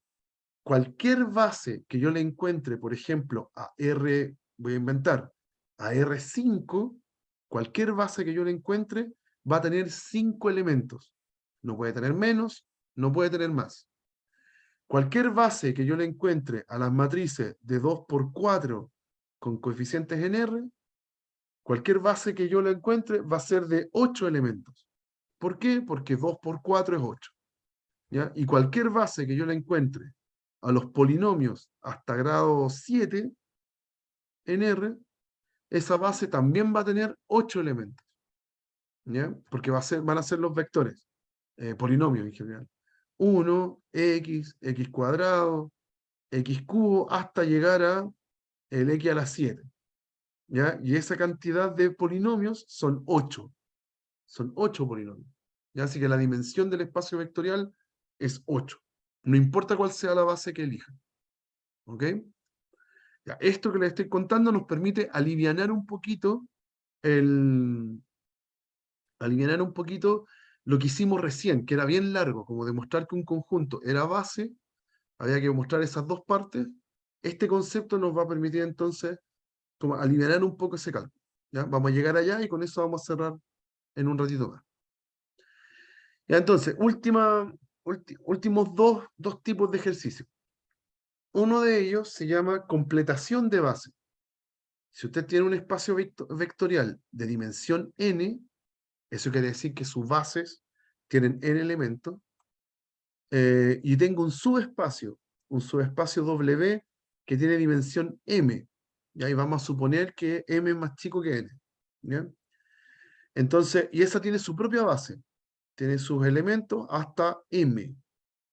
Cualquier base que yo le encuentre, por ejemplo, a R, voy a inventar, a R5, cualquier base que yo le encuentre va a tener 5 elementos. No puede tener menos, no puede tener más. Cualquier base que yo le encuentre a las matrices de 2 por 4 con coeficientes en R, cualquier base que yo le encuentre va a ser de 8 elementos. ¿Por qué? Porque 2 por 4 es 8. ¿Ya? Y cualquier base que yo le encuentre a los polinomios hasta grado 7 en R, esa base también va a tener 8 elementos. ¿Ya? Porque van a ser los vectores, polinomios en general. 1, x, x cuadrado, x cubo, hasta llegar a el x a la 7. ¿Ya? Y esa cantidad de polinomios son 8. Son 8 polinomios. ¿Ya? Así que la dimensión del espacio vectorial es 8. No importa cuál sea la base que elijan. ¿Ok? Ya, esto que les estoy contando nos permite alivianar un poquito lo que hicimos recién, que era bien largo, como demostrar que un conjunto era base, había que mostrar esas dos partes. Este concepto nos va a permitir entonces como alivianar un poco ese cálculo. ¿Ya? Vamos a llegar allá y con eso vamos a cerrar en un ratito más. Ya, entonces, últimos dos tipos de ejercicios. Uno de ellos se llama completación de base. Si usted tiene un espacio vectorial de dimensión n, eso quiere decir que sus bases tienen n elementos, y tengo un subespacio W que tiene dimensión m. Y ahí vamos a suponer que m es más chico que n. ¿Ya? Entonces, y esa tiene su propia base. Tiene sus elementos hasta m.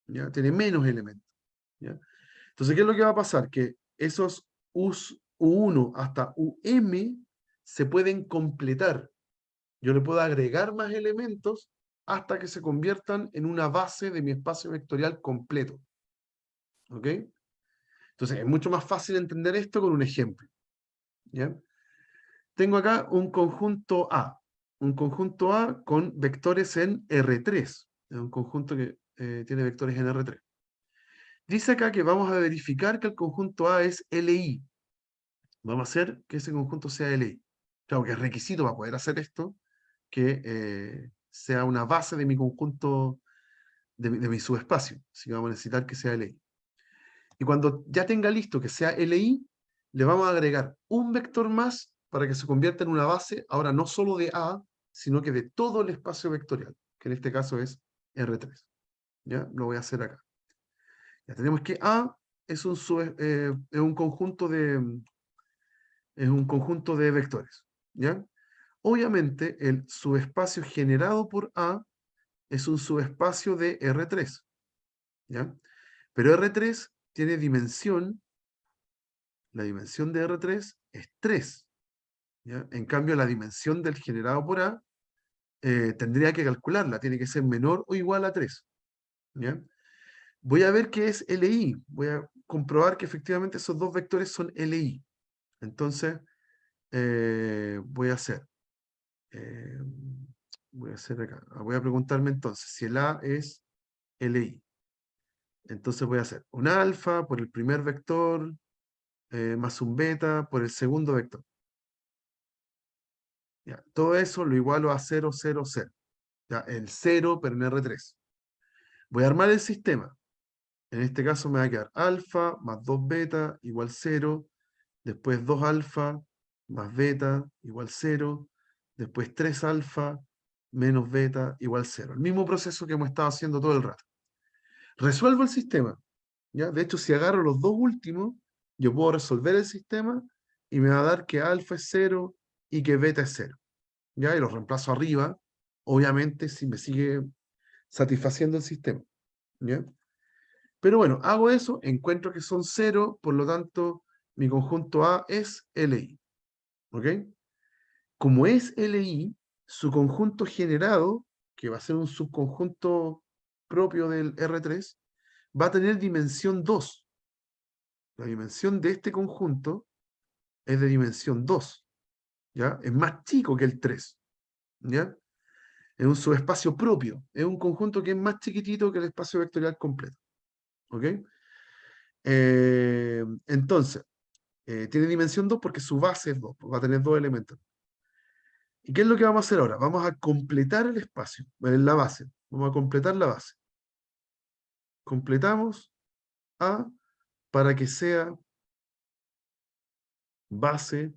¿Ya? Tiene menos elementos. ¿Ya? Entonces, ¿qué es lo que va a pasar? Que esos U1 hasta UM se pueden completar. Yo le puedo agregar más elementos hasta que se conviertan en una base de mi espacio vectorial completo. ¿Ok? Entonces, es mucho más fácil entender esto con un ejemplo. ¿Ya? Tengo acá un conjunto A. Un conjunto A con vectores en R3. Es un conjunto que tiene vectores en R3. Dice acá que vamos a verificar que el conjunto A es LI. Vamos a hacer que ese conjunto sea LI. Claro que es requisito para poder hacer esto, que sea una base de mi conjunto, de mi subespacio. Así que vamos a necesitar que sea LI. Y cuando ya tenga listo que sea LI, le vamos a agregar un vector más para que se convierta en una base, ahora no solo de A, sino que de todo el espacio vectorial, que en este caso es R3. ¿Ya? Lo voy a hacer acá. Ya tenemos que A es un conjunto de vectores. ¿Ya? Obviamente, el subespacio generado por A es un subespacio de R3. ¿Ya? Pero R3 tiene dimensión, la dimensión de R3 es 3. ¿Ya? En cambio, la dimensión del generado por A tendría que calcularla, tiene que ser menor o igual a 3. ¿Ya? Voy a ver qué es LI, voy a comprobar que efectivamente esos dos vectores son LI. Entonces, voy a hacer acá, voy a preguntarme entonces si el A es LI. Entonces voy a hacer un alfa por el primer vector, más un beta por el segundo vector. Ya, todo eso lo igualo a 0, 0, 0. Ya, el 0, pero en R3. Voy a armar el sistema. En este caso me va a quedar alfa más 2 beta igual 0. Después 2 alfa más beta igual 0. Después 3 alfa menos beta igual 0. El mismo proceso que hemos estado haciendo todo el rato. Resuelvo el sistema. ¿Ya? De hecho, si agarro los dos últimos, yo puedo resolver el sistema y me va a dar que alfa es 0 y que beta es 0. ¿Ya? Y los reemplazo arriba, obviamente, si me sigue satisfaciendo el sistema. ¿Ya? Pero bueno, hago eso, encuentro que son 0, por lo tanto, mi conjunto A es LI. ¿Ok? Como es LI, su conjunto generado, que va a ser un subconjunto propio del R3, va a tener dimensión 2. La dimensión de este conjunto es de dimensión 2. ¿Ya? Es más chico que el 3. ¿Ya? Es un subespacio propio. Es un conjunto que es más chiquitito que el espacio vectorial completo. ¿Ok? Entonces, tiene dimensión 2 porque su base es 2. Va a tener dos elementos. ¿Y qué es lo que vamos a hacer ahora? Vamos a completar el espacio, la base. Vamos a completar la base. Completamos A para que sea base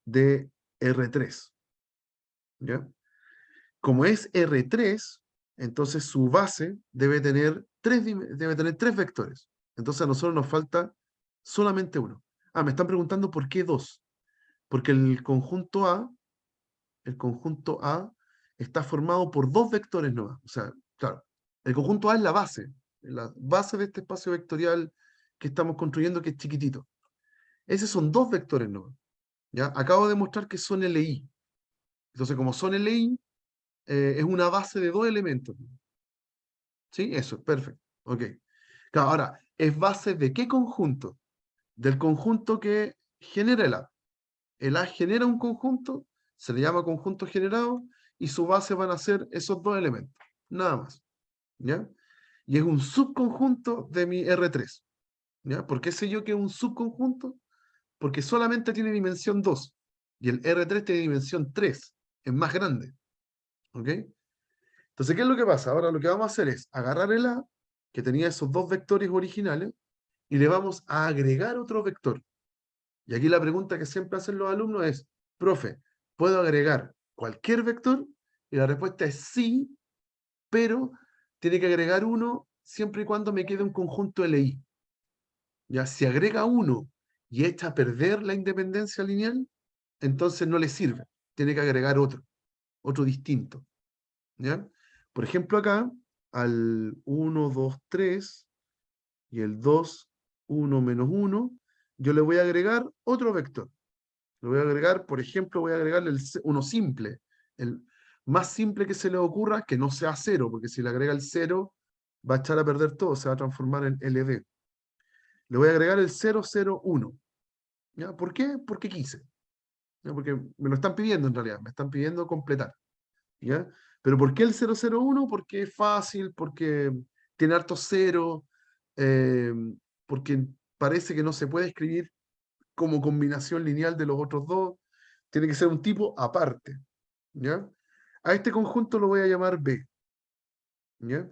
de R3. ¿Ya? Como es R3, entonces su base debe tener tres vectores. Entonces a nosotros nos falta solamente uno. Ah, me están preguntando por qué 2. Porque el conjunto A está formado por dos vectores nomás. O sea, claro, el conjunto A es la base de este espacio vectorial que estamos construyendo, que es chiquitito. Esos son dos vectores nomás. ¿Ya? Acabo de mostrar que son LI. Entonces, como son LI, es una base de dos elementos. ¿Sí? Eso, perfecto. Ok. Claro, ahora, ¿es base de qué conjunto? Del conjunto que genera el A. El A genera un conjunto, se le llama conjunto generado, y su base van a ser esos dos elementos. Nada más. ¿Ya? Y es un subconjunto de mi R3. ¿Ya? ¿Por qué sé yo que es un subconjunto? Porque solamente tiene dimensión 2. Y el R3 tiene dimensión 3. Es más grande. ¿Ok? Entonces, ¿qué es lo que pasa? Ahora lo que vamos a hacer es agarrar el A, que tenía esos dos vectores originales, y le vamos a agregar otro vector. Y aquí la pregunta que siempre hacen los alumnos es, profe, ¿puedo agregar cualquier vector? Y la respuesta es sí, pero tiene que agregar uno siempre y cuando me quede un conjunto LI. Ya, si agrega uno y echa a perder la independencia lineal, entonces no le sirve. Tiene que agregar otro distinto. ¿Ya? Por ejemplo, acá, al 1, 2, 3 y el 2, 1, menos 1, yo le voy a agregar otro vector. Le voy a agregar, por ejemplo, voy a agregarle uno simple, el más simple que se le ocurra, que no sea 0, porque si le agrega el 0, va a echar a perder todo, se va a transformar en LD. Le voy a agregar el 0, 0, 1. ¿Ya? ¿Por qué? Porque quise. ¿Ya? Porque me lo están pidiendo en realidad, me están pidiendo completar. ¿Ya? Pero ¿por qué el 001? Porque es fácil, porque tiene hartos ceros, eh, porque parece que no se puede escribir como combinación lineal de los otros dos. Tiene que ser un tipo aparte. ¿Ya? A este conjunto lo voy a llamar B. ¿Ya?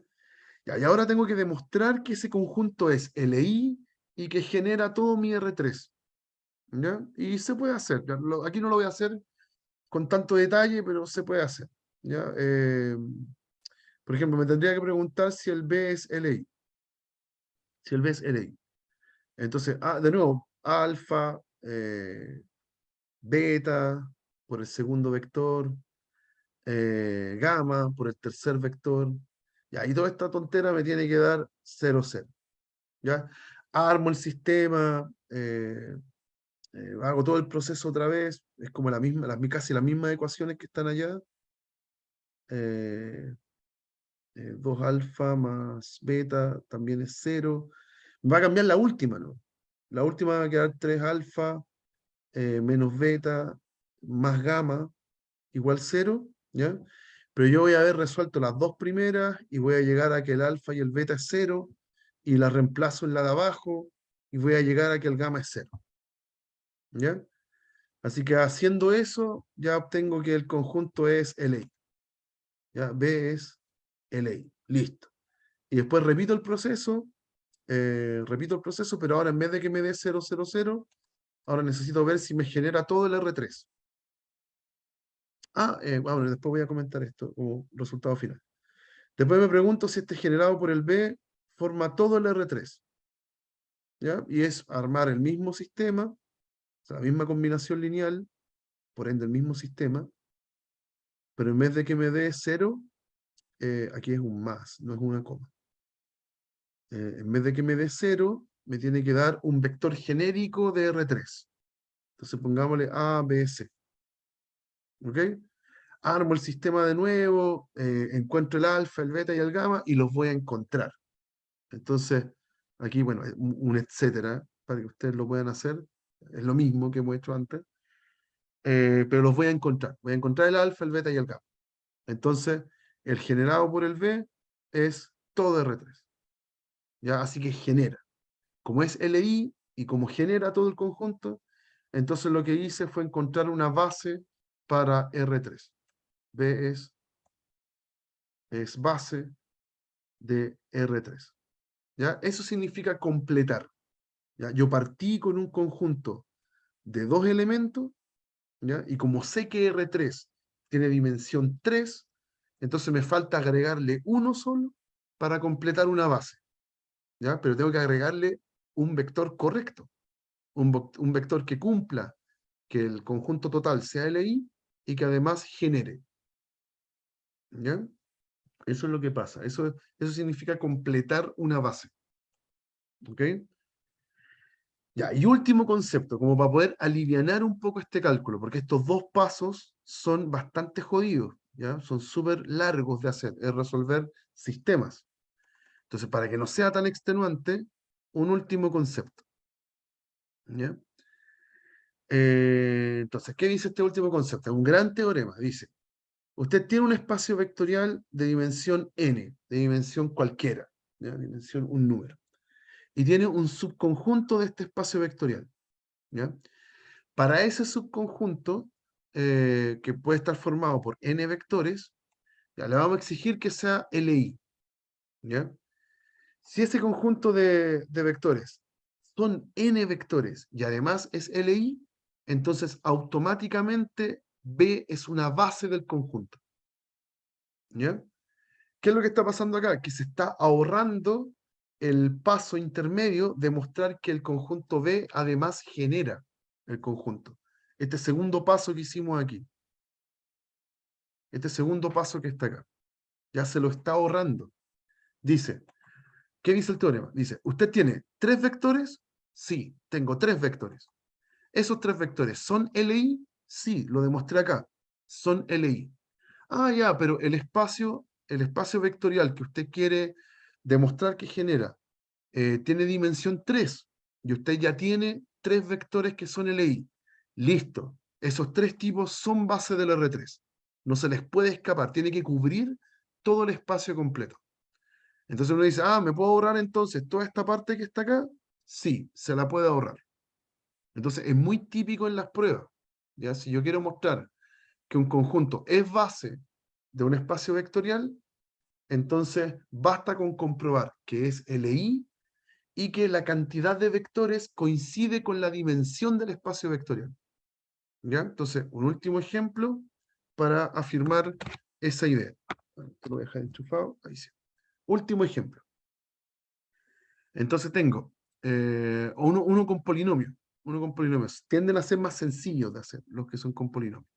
Ya, y ahora tengo que demostrar que ese conjunto es LI y que genera todo mi R3. ¿Ya? Y se puede hacer. Aquí no lo voy a hacer con tanto detalle, pero se puede hacer. ¿Ya? Por ejemplo, me tendría que preguntar si el B es LI. Si el B es LI. Entonces, de nuevo, alfa, beta por el segundo vector, gamma por el tercer vector. Ya, y toda esta tontera me tiene que dar 0, 0. ¿Ya? Armo el sistema, hago todo el proceso otra vez, es como casi las mismas ecuaciones que están allá. 2 alfa más beta también es 0. Va a cambiar la última, ¿no? La última va a quedar 3 alfa menos beta más gamma igual 0, ¿ya? Pero yo voy a haber resuelto las dos primeras y voy a llegar a que el alfa y el beta es 0 y la reemplazo en la de abajo y voy a llegar a que el gamma es 0, ¿ya? Así que haciendo eso ya obtengo que el conjunto es LA, ¿ya? B es LA, listo. Y después repito el proceso, pero ahora en vez de que me dé 0, 0, 0, ahora necesito ver si me genera todo el R3. Bueno, después voy a comentar esto como resultado final. Después me pregunto si este generado por el B forma todo el R3. ¿Ya? Y es armar el mismo sistema, o sea, la misma combinación lineal, por ende el mismo sistema, pero en vez de que me dé 0, aquí es un más, no es una coma. En vez de que me dé 0, me tiene que dar un vector genérico de R3. Entonces pongámosle A, B, C. ¿Ok? Armo el sistema de nuevo, encuentro el alfa, el beta y el gamma y los voy a encontrar. Entonces, aquí, bueno, un etcétera, para que ustedes lo puedan hacer. Es lo mismo que hemos hecho antes. Pero los voy a encontrar. Voy a encontrar el alfa, el beta y el gamma. Entonces, el generado por el B es todo R3. ¿Ya? Así que genera. Como es LI y como genera todo el conjunto, entonces lo que hice fue encontrar una base para R3. B es base de R3. ¿Ya? Eso significa completar. ¿Ya? Yo partí con un conjunto de 2 elementos, ¿ya? Y como sé que R3 tiene dimensión 3, entonces me falta agregarle uno solo para completar una base, ¿ya? Pero tengo que agregarle un vector correcto, un vector que cumpla que el conjunto total sea LI y que además genere, ¿ya? Eso es lo que pasa. Eso significa completar una base. ¿Ok? Ya, y último concepto, como para poder alivianar un poco este cálculo, porque estos dos pasos son bastante jodidos, ¿ya? Son súper largos de hacer, es resolver sistemas. Entonces, para que no sea tan extenuante, un último concepto, ¿ya? Entonces, ¿qué dice este último concepto? Un gran teorema, dice, usted tiene un espacio vectorial de dimensión n, de dimensión cualquiera, ¿ya? Dimensión un número, y tiene un subconjunto de este espacio vectorial, ¿ya? Para ese subconjunto, que puede estar formado por n vectores, ya le vamos a exigir que sea LI, ¿ya? Si ese conjunto de vectores son n vectores y además es LI, entonces automáticamente B es una base del conjunto, ¿ya? ¿Qué es lo que está pasando acá? Que se está ahorrando el paso intermedio de mostrar que el conjunto B además genera el conjunto. Este segundo paso que hicimos aquí. Este segundo paso que está acá. Ya se lo está ahorrando. Dice, ¿qué dice el teorema? Dice, ¿usted tiene 3 vectores? Sí, tengo 3 vectores. ¿Esos 3 vectores son LI? Sí, lo demostré acá. Son LI. Ya, pero el espacio vectorial que usted quiere demostrar que genera tiene dimensión 3 y usted ya tiene 3 vectores que son LI. Listo. Esos 3 tipos son base del R3. No se les puede escapar. Tiene que cubrir todo el espacio completo. Entonces uno dice, ¿me puedo ahorrar entonces toda esta parte que está acá? Sí, se la puede ahorrar. Entonces es muy típico en las pruebas. ¿Ya? Si yo quiero mostrar que un conjunto es base de un espacio vectorial, entonces basta con comprobar que es LI y que la cantidad de vectores coincide con la dimensión del espacio vectorial. ¿Ya? Entonces, un último ejemplo para afirmar esa idea. Te lo voy a dejar enchufado. Ahí sí. Último ejemplo. Entonces tengo uno con polinomios. Uno con polinomios. Tienden a ser más sencillos de hacer los que son con polinomios.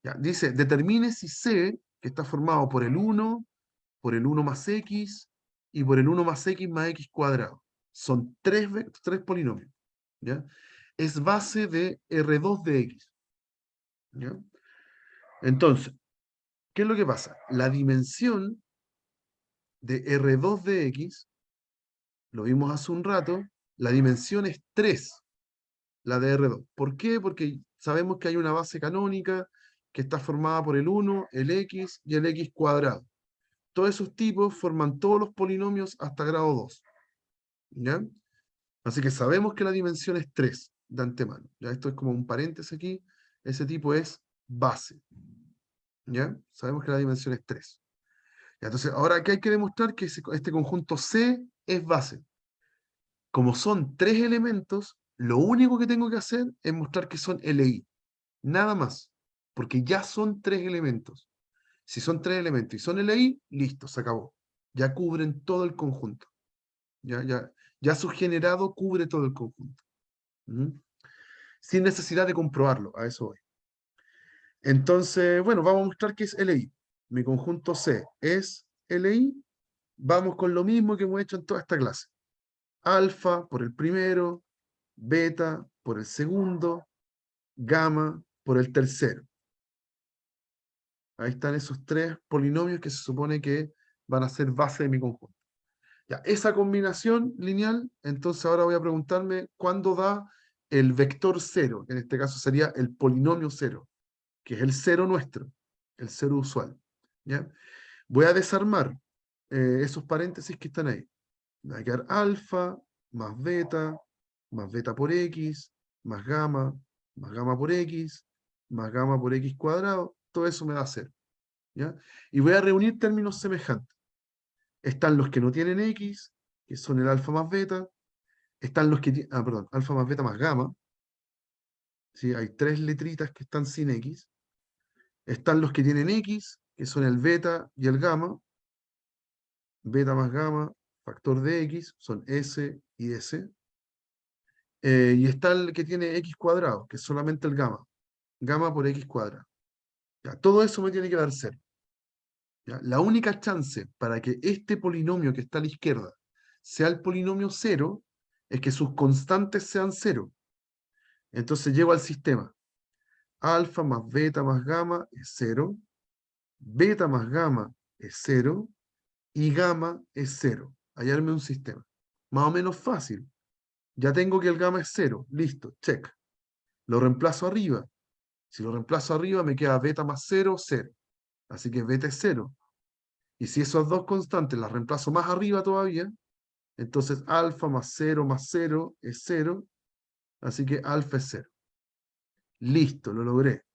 Ya, dice, determine si C, que está formado por el 1 más x y por el 1 más x más x cuadrado. Son tres polinomios. ¿Ya? Es base de R2 de x. ¿Ya? Entonces, ¿qué es lo que pasa? La dimensión de R2 de x, lo vimos hace un rato, la dimensión es 3, la de R2. ¿Por qué? Porque sabemos que hay una base canónica que está formada por el 1, el x y el x cuadrado. Todos esos tipos forman todos los polinomios hasta grado 2. ¿Ya? Así que sabemos que la dimensión es 3 de antemano. ¿Ya? Esto es como un paréntesis aquí. Ese tipo es base. ¿Ya? Sabemos que la dimensión es 3. ¿Ya? Entonces, ahora aquí hay que demostrar que este conjunto C es base. Como son 3 elementos, lo único que tengo que hacer es mostrar que son LI. Nada más. Porque ya son 3 elementos. Si son 3 elementos y son LI, listo, se acabó. Ya cubren todo el conjunto. Ya su generado cubre todo el conjunto. ¿Mm? Sin necesidad de comprobarlo, a eso voy. Entonces, bueno, vamos a mostrar que es LI. Mi conjunto C es LI. Vamos con lo mismo que hemos hecho en toda esta clase. Alfa por el primero, beta por el segundo, gamma por el tercero. Ahí están esos tres polinomios que se supone que van a ser base de mi conjunto. Ya, esa combinación lineal, entonces ahora voy a preguntarme cuándo da el vector cero, que en este caso sería el polinomio cero, que es el cero nuestro, el cero usual. ¿Ya? Voy a desarmar esos paréntesis que están ahí. Me va a quedar alfa más beta por x, más gamma por x, más gamma por x cuadrado. Todo eso me va a hacer. ¿Ya? Y voy a reunir términos semejantes. Están los que no tienen x, que son el alfa más beta. Están los que tienen, perdón, alfa más beta más gamma. ¿Sí? Hay tres letritas que están sin x. Están los que tienen x, que son el beta y el gamma. Beta más gamma, factor de x, son s y s. Y está el que tiene x cuadrado, que es solamente el gamma. Gamma por x cuadrado. Ya, todo eso me tiene que dar 0. ¿Ya? La única chance para que este polinomio que está a la izquierda sea el polinomio 0 es que sus constantes sean 0. Entonces llego al sistema. Alfa más gamma es 0. Beta más gamma es 0. Y gamma es 0. Hallarme un sistema. Más o menos fácil. Ya tengo que el gamma es 0. Listo, check. Lo reemplazo arriba. Si lo reemplazo arriba me queda beta más 0, 0. Así que beta es 0. Y si esas dos constantes las reemplazo más arriba todavía, entonces alfa más 0 es 0. Así que alfa es 0. Listo, lo logré.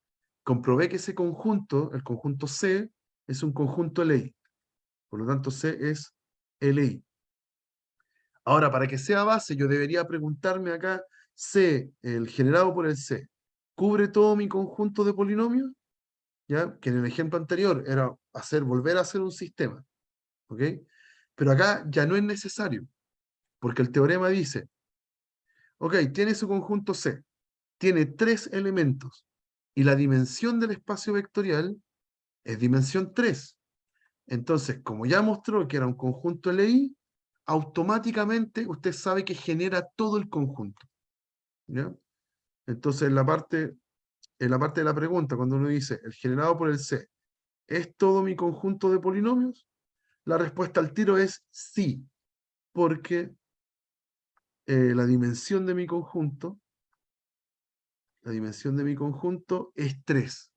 Comprobé que ese conjunto, el conjunto C, es un conjunto LI. Por lo tanto, C es LI. Ahora, para que sea base, yo debería preguntarme acá, C, el generado por el C, ¿cubre todo mi conjunto de polinomios? ¿Ya? Que en el ejemplo anterior era volver a hacer un sistema. ¿Ok? Pero acá ya no es necesario, porque el teorema dice, ok, tiene su conjunto C, tiene 3 elementos, y la dimensión del espacio vectorial es dimensión 3. Entonces, como ya mostró que era un conjunto LI, automáticamente usted sabe que genera todo el conjunto. ¿Ya? Entonces, en la parte de la pregunta, cuando uno dice, el generado por el C, ¿es todo mi conjunto de polinomios? La respuesta al tiro es sí, porque la dimensión de mi conjunto es 3,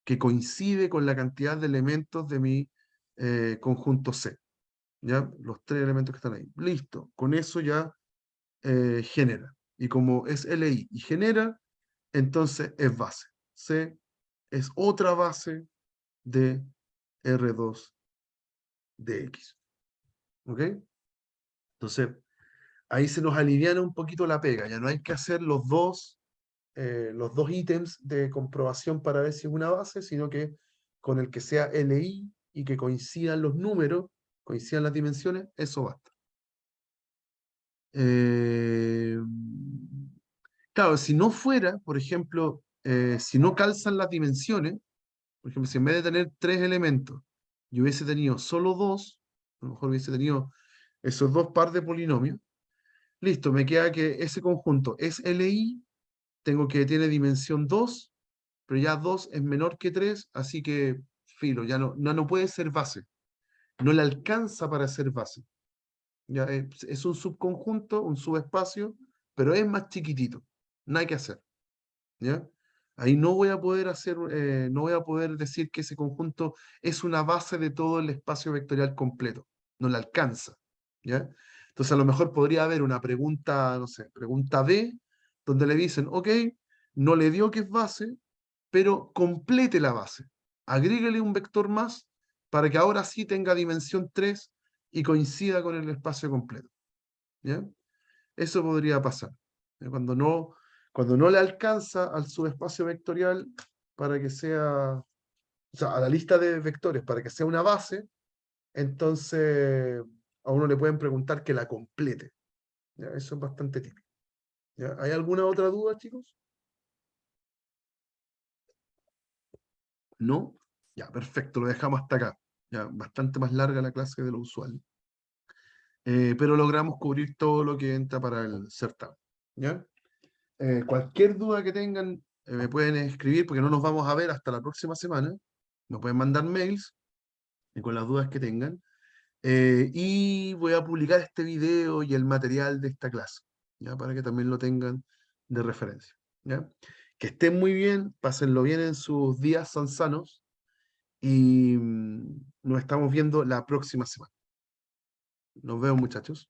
que coincide con la cantidad de elementos de mi conjunto C. ¿Ya? Los 3 elementos que están ahí. Listo, con eso ya genera. Y como es LI y genera, entonces es base. C es otra base de R2 de X. ¿Ok? Entonces, ahí se nos aliviana un poquito la pega. Ya no hay que hacer los dos los dos ítems de comprobación para ver si es una base, sino que con el que sea LI y que coincidan los números, coincidan las dimensiones, eso basta. Claro, si no fuera, por ejemplo, si no calzan las dimensiones, por ejemplo, si en vez de tener 3 elementos, yo hubiese tenido solo 2, a lo mejor hubiese tenido esos 2 par de polinomios, listo, me queda que ese conjunto es LI, tengo que tiene dimensión 2, pero ya 2 es menor que 3, así que filo, ya no puede ser base. No le alcanza para ser base. Ya es un subconjunto, un subespacio, pero es más chiquitito. No hay que hacer. ¿Ya? Ahí no voy a poder hacer, no voy a poder decir que ese conjunto es una base de todo el espacio vectorial completo. No le alcanza. ¿Ya? Entonces a lo mejor podría haber una pregunta, no sé, pregunta B, donde le dicen, ok, no le dio que es base, pero complete la base. Agréguele un vector más para que ahora sí tenga dimensión 3 y coincida con el espacio completo. ¿Ya? Eso podría pasar. ¿Ya? Cuando no le alcanza al subespacio vectorial para que sea, o sea, a la lista de vectores para que sea una base, entonces a uno le pueden preguntar que la complete. ¿Ya? Eso es bastante típico. ¿Ya? ¿Hay alguna otra duda, chicos? ¿No? Ya, perfecto, lo dejamos hasta acá. Ya, bastante más larga la clase de lo usual. Pero logramos cubrir todo lo que entra para el certamen. ¿Ya? Cualquier duda que tengan, me pueden escribir porque no nos vamos a ver hasta la próxima semana. Me pueden mandar mails y con las dudas que tengan. Y voy a publicar este video y el material de esta clase, ¿ya? Para que también lo tengan de referencia. ¿Ya? Que estén muy bien, pásenlo bien en sus días sanos y nos estamos viendo la próxima semana. Nos vemos, muchachos.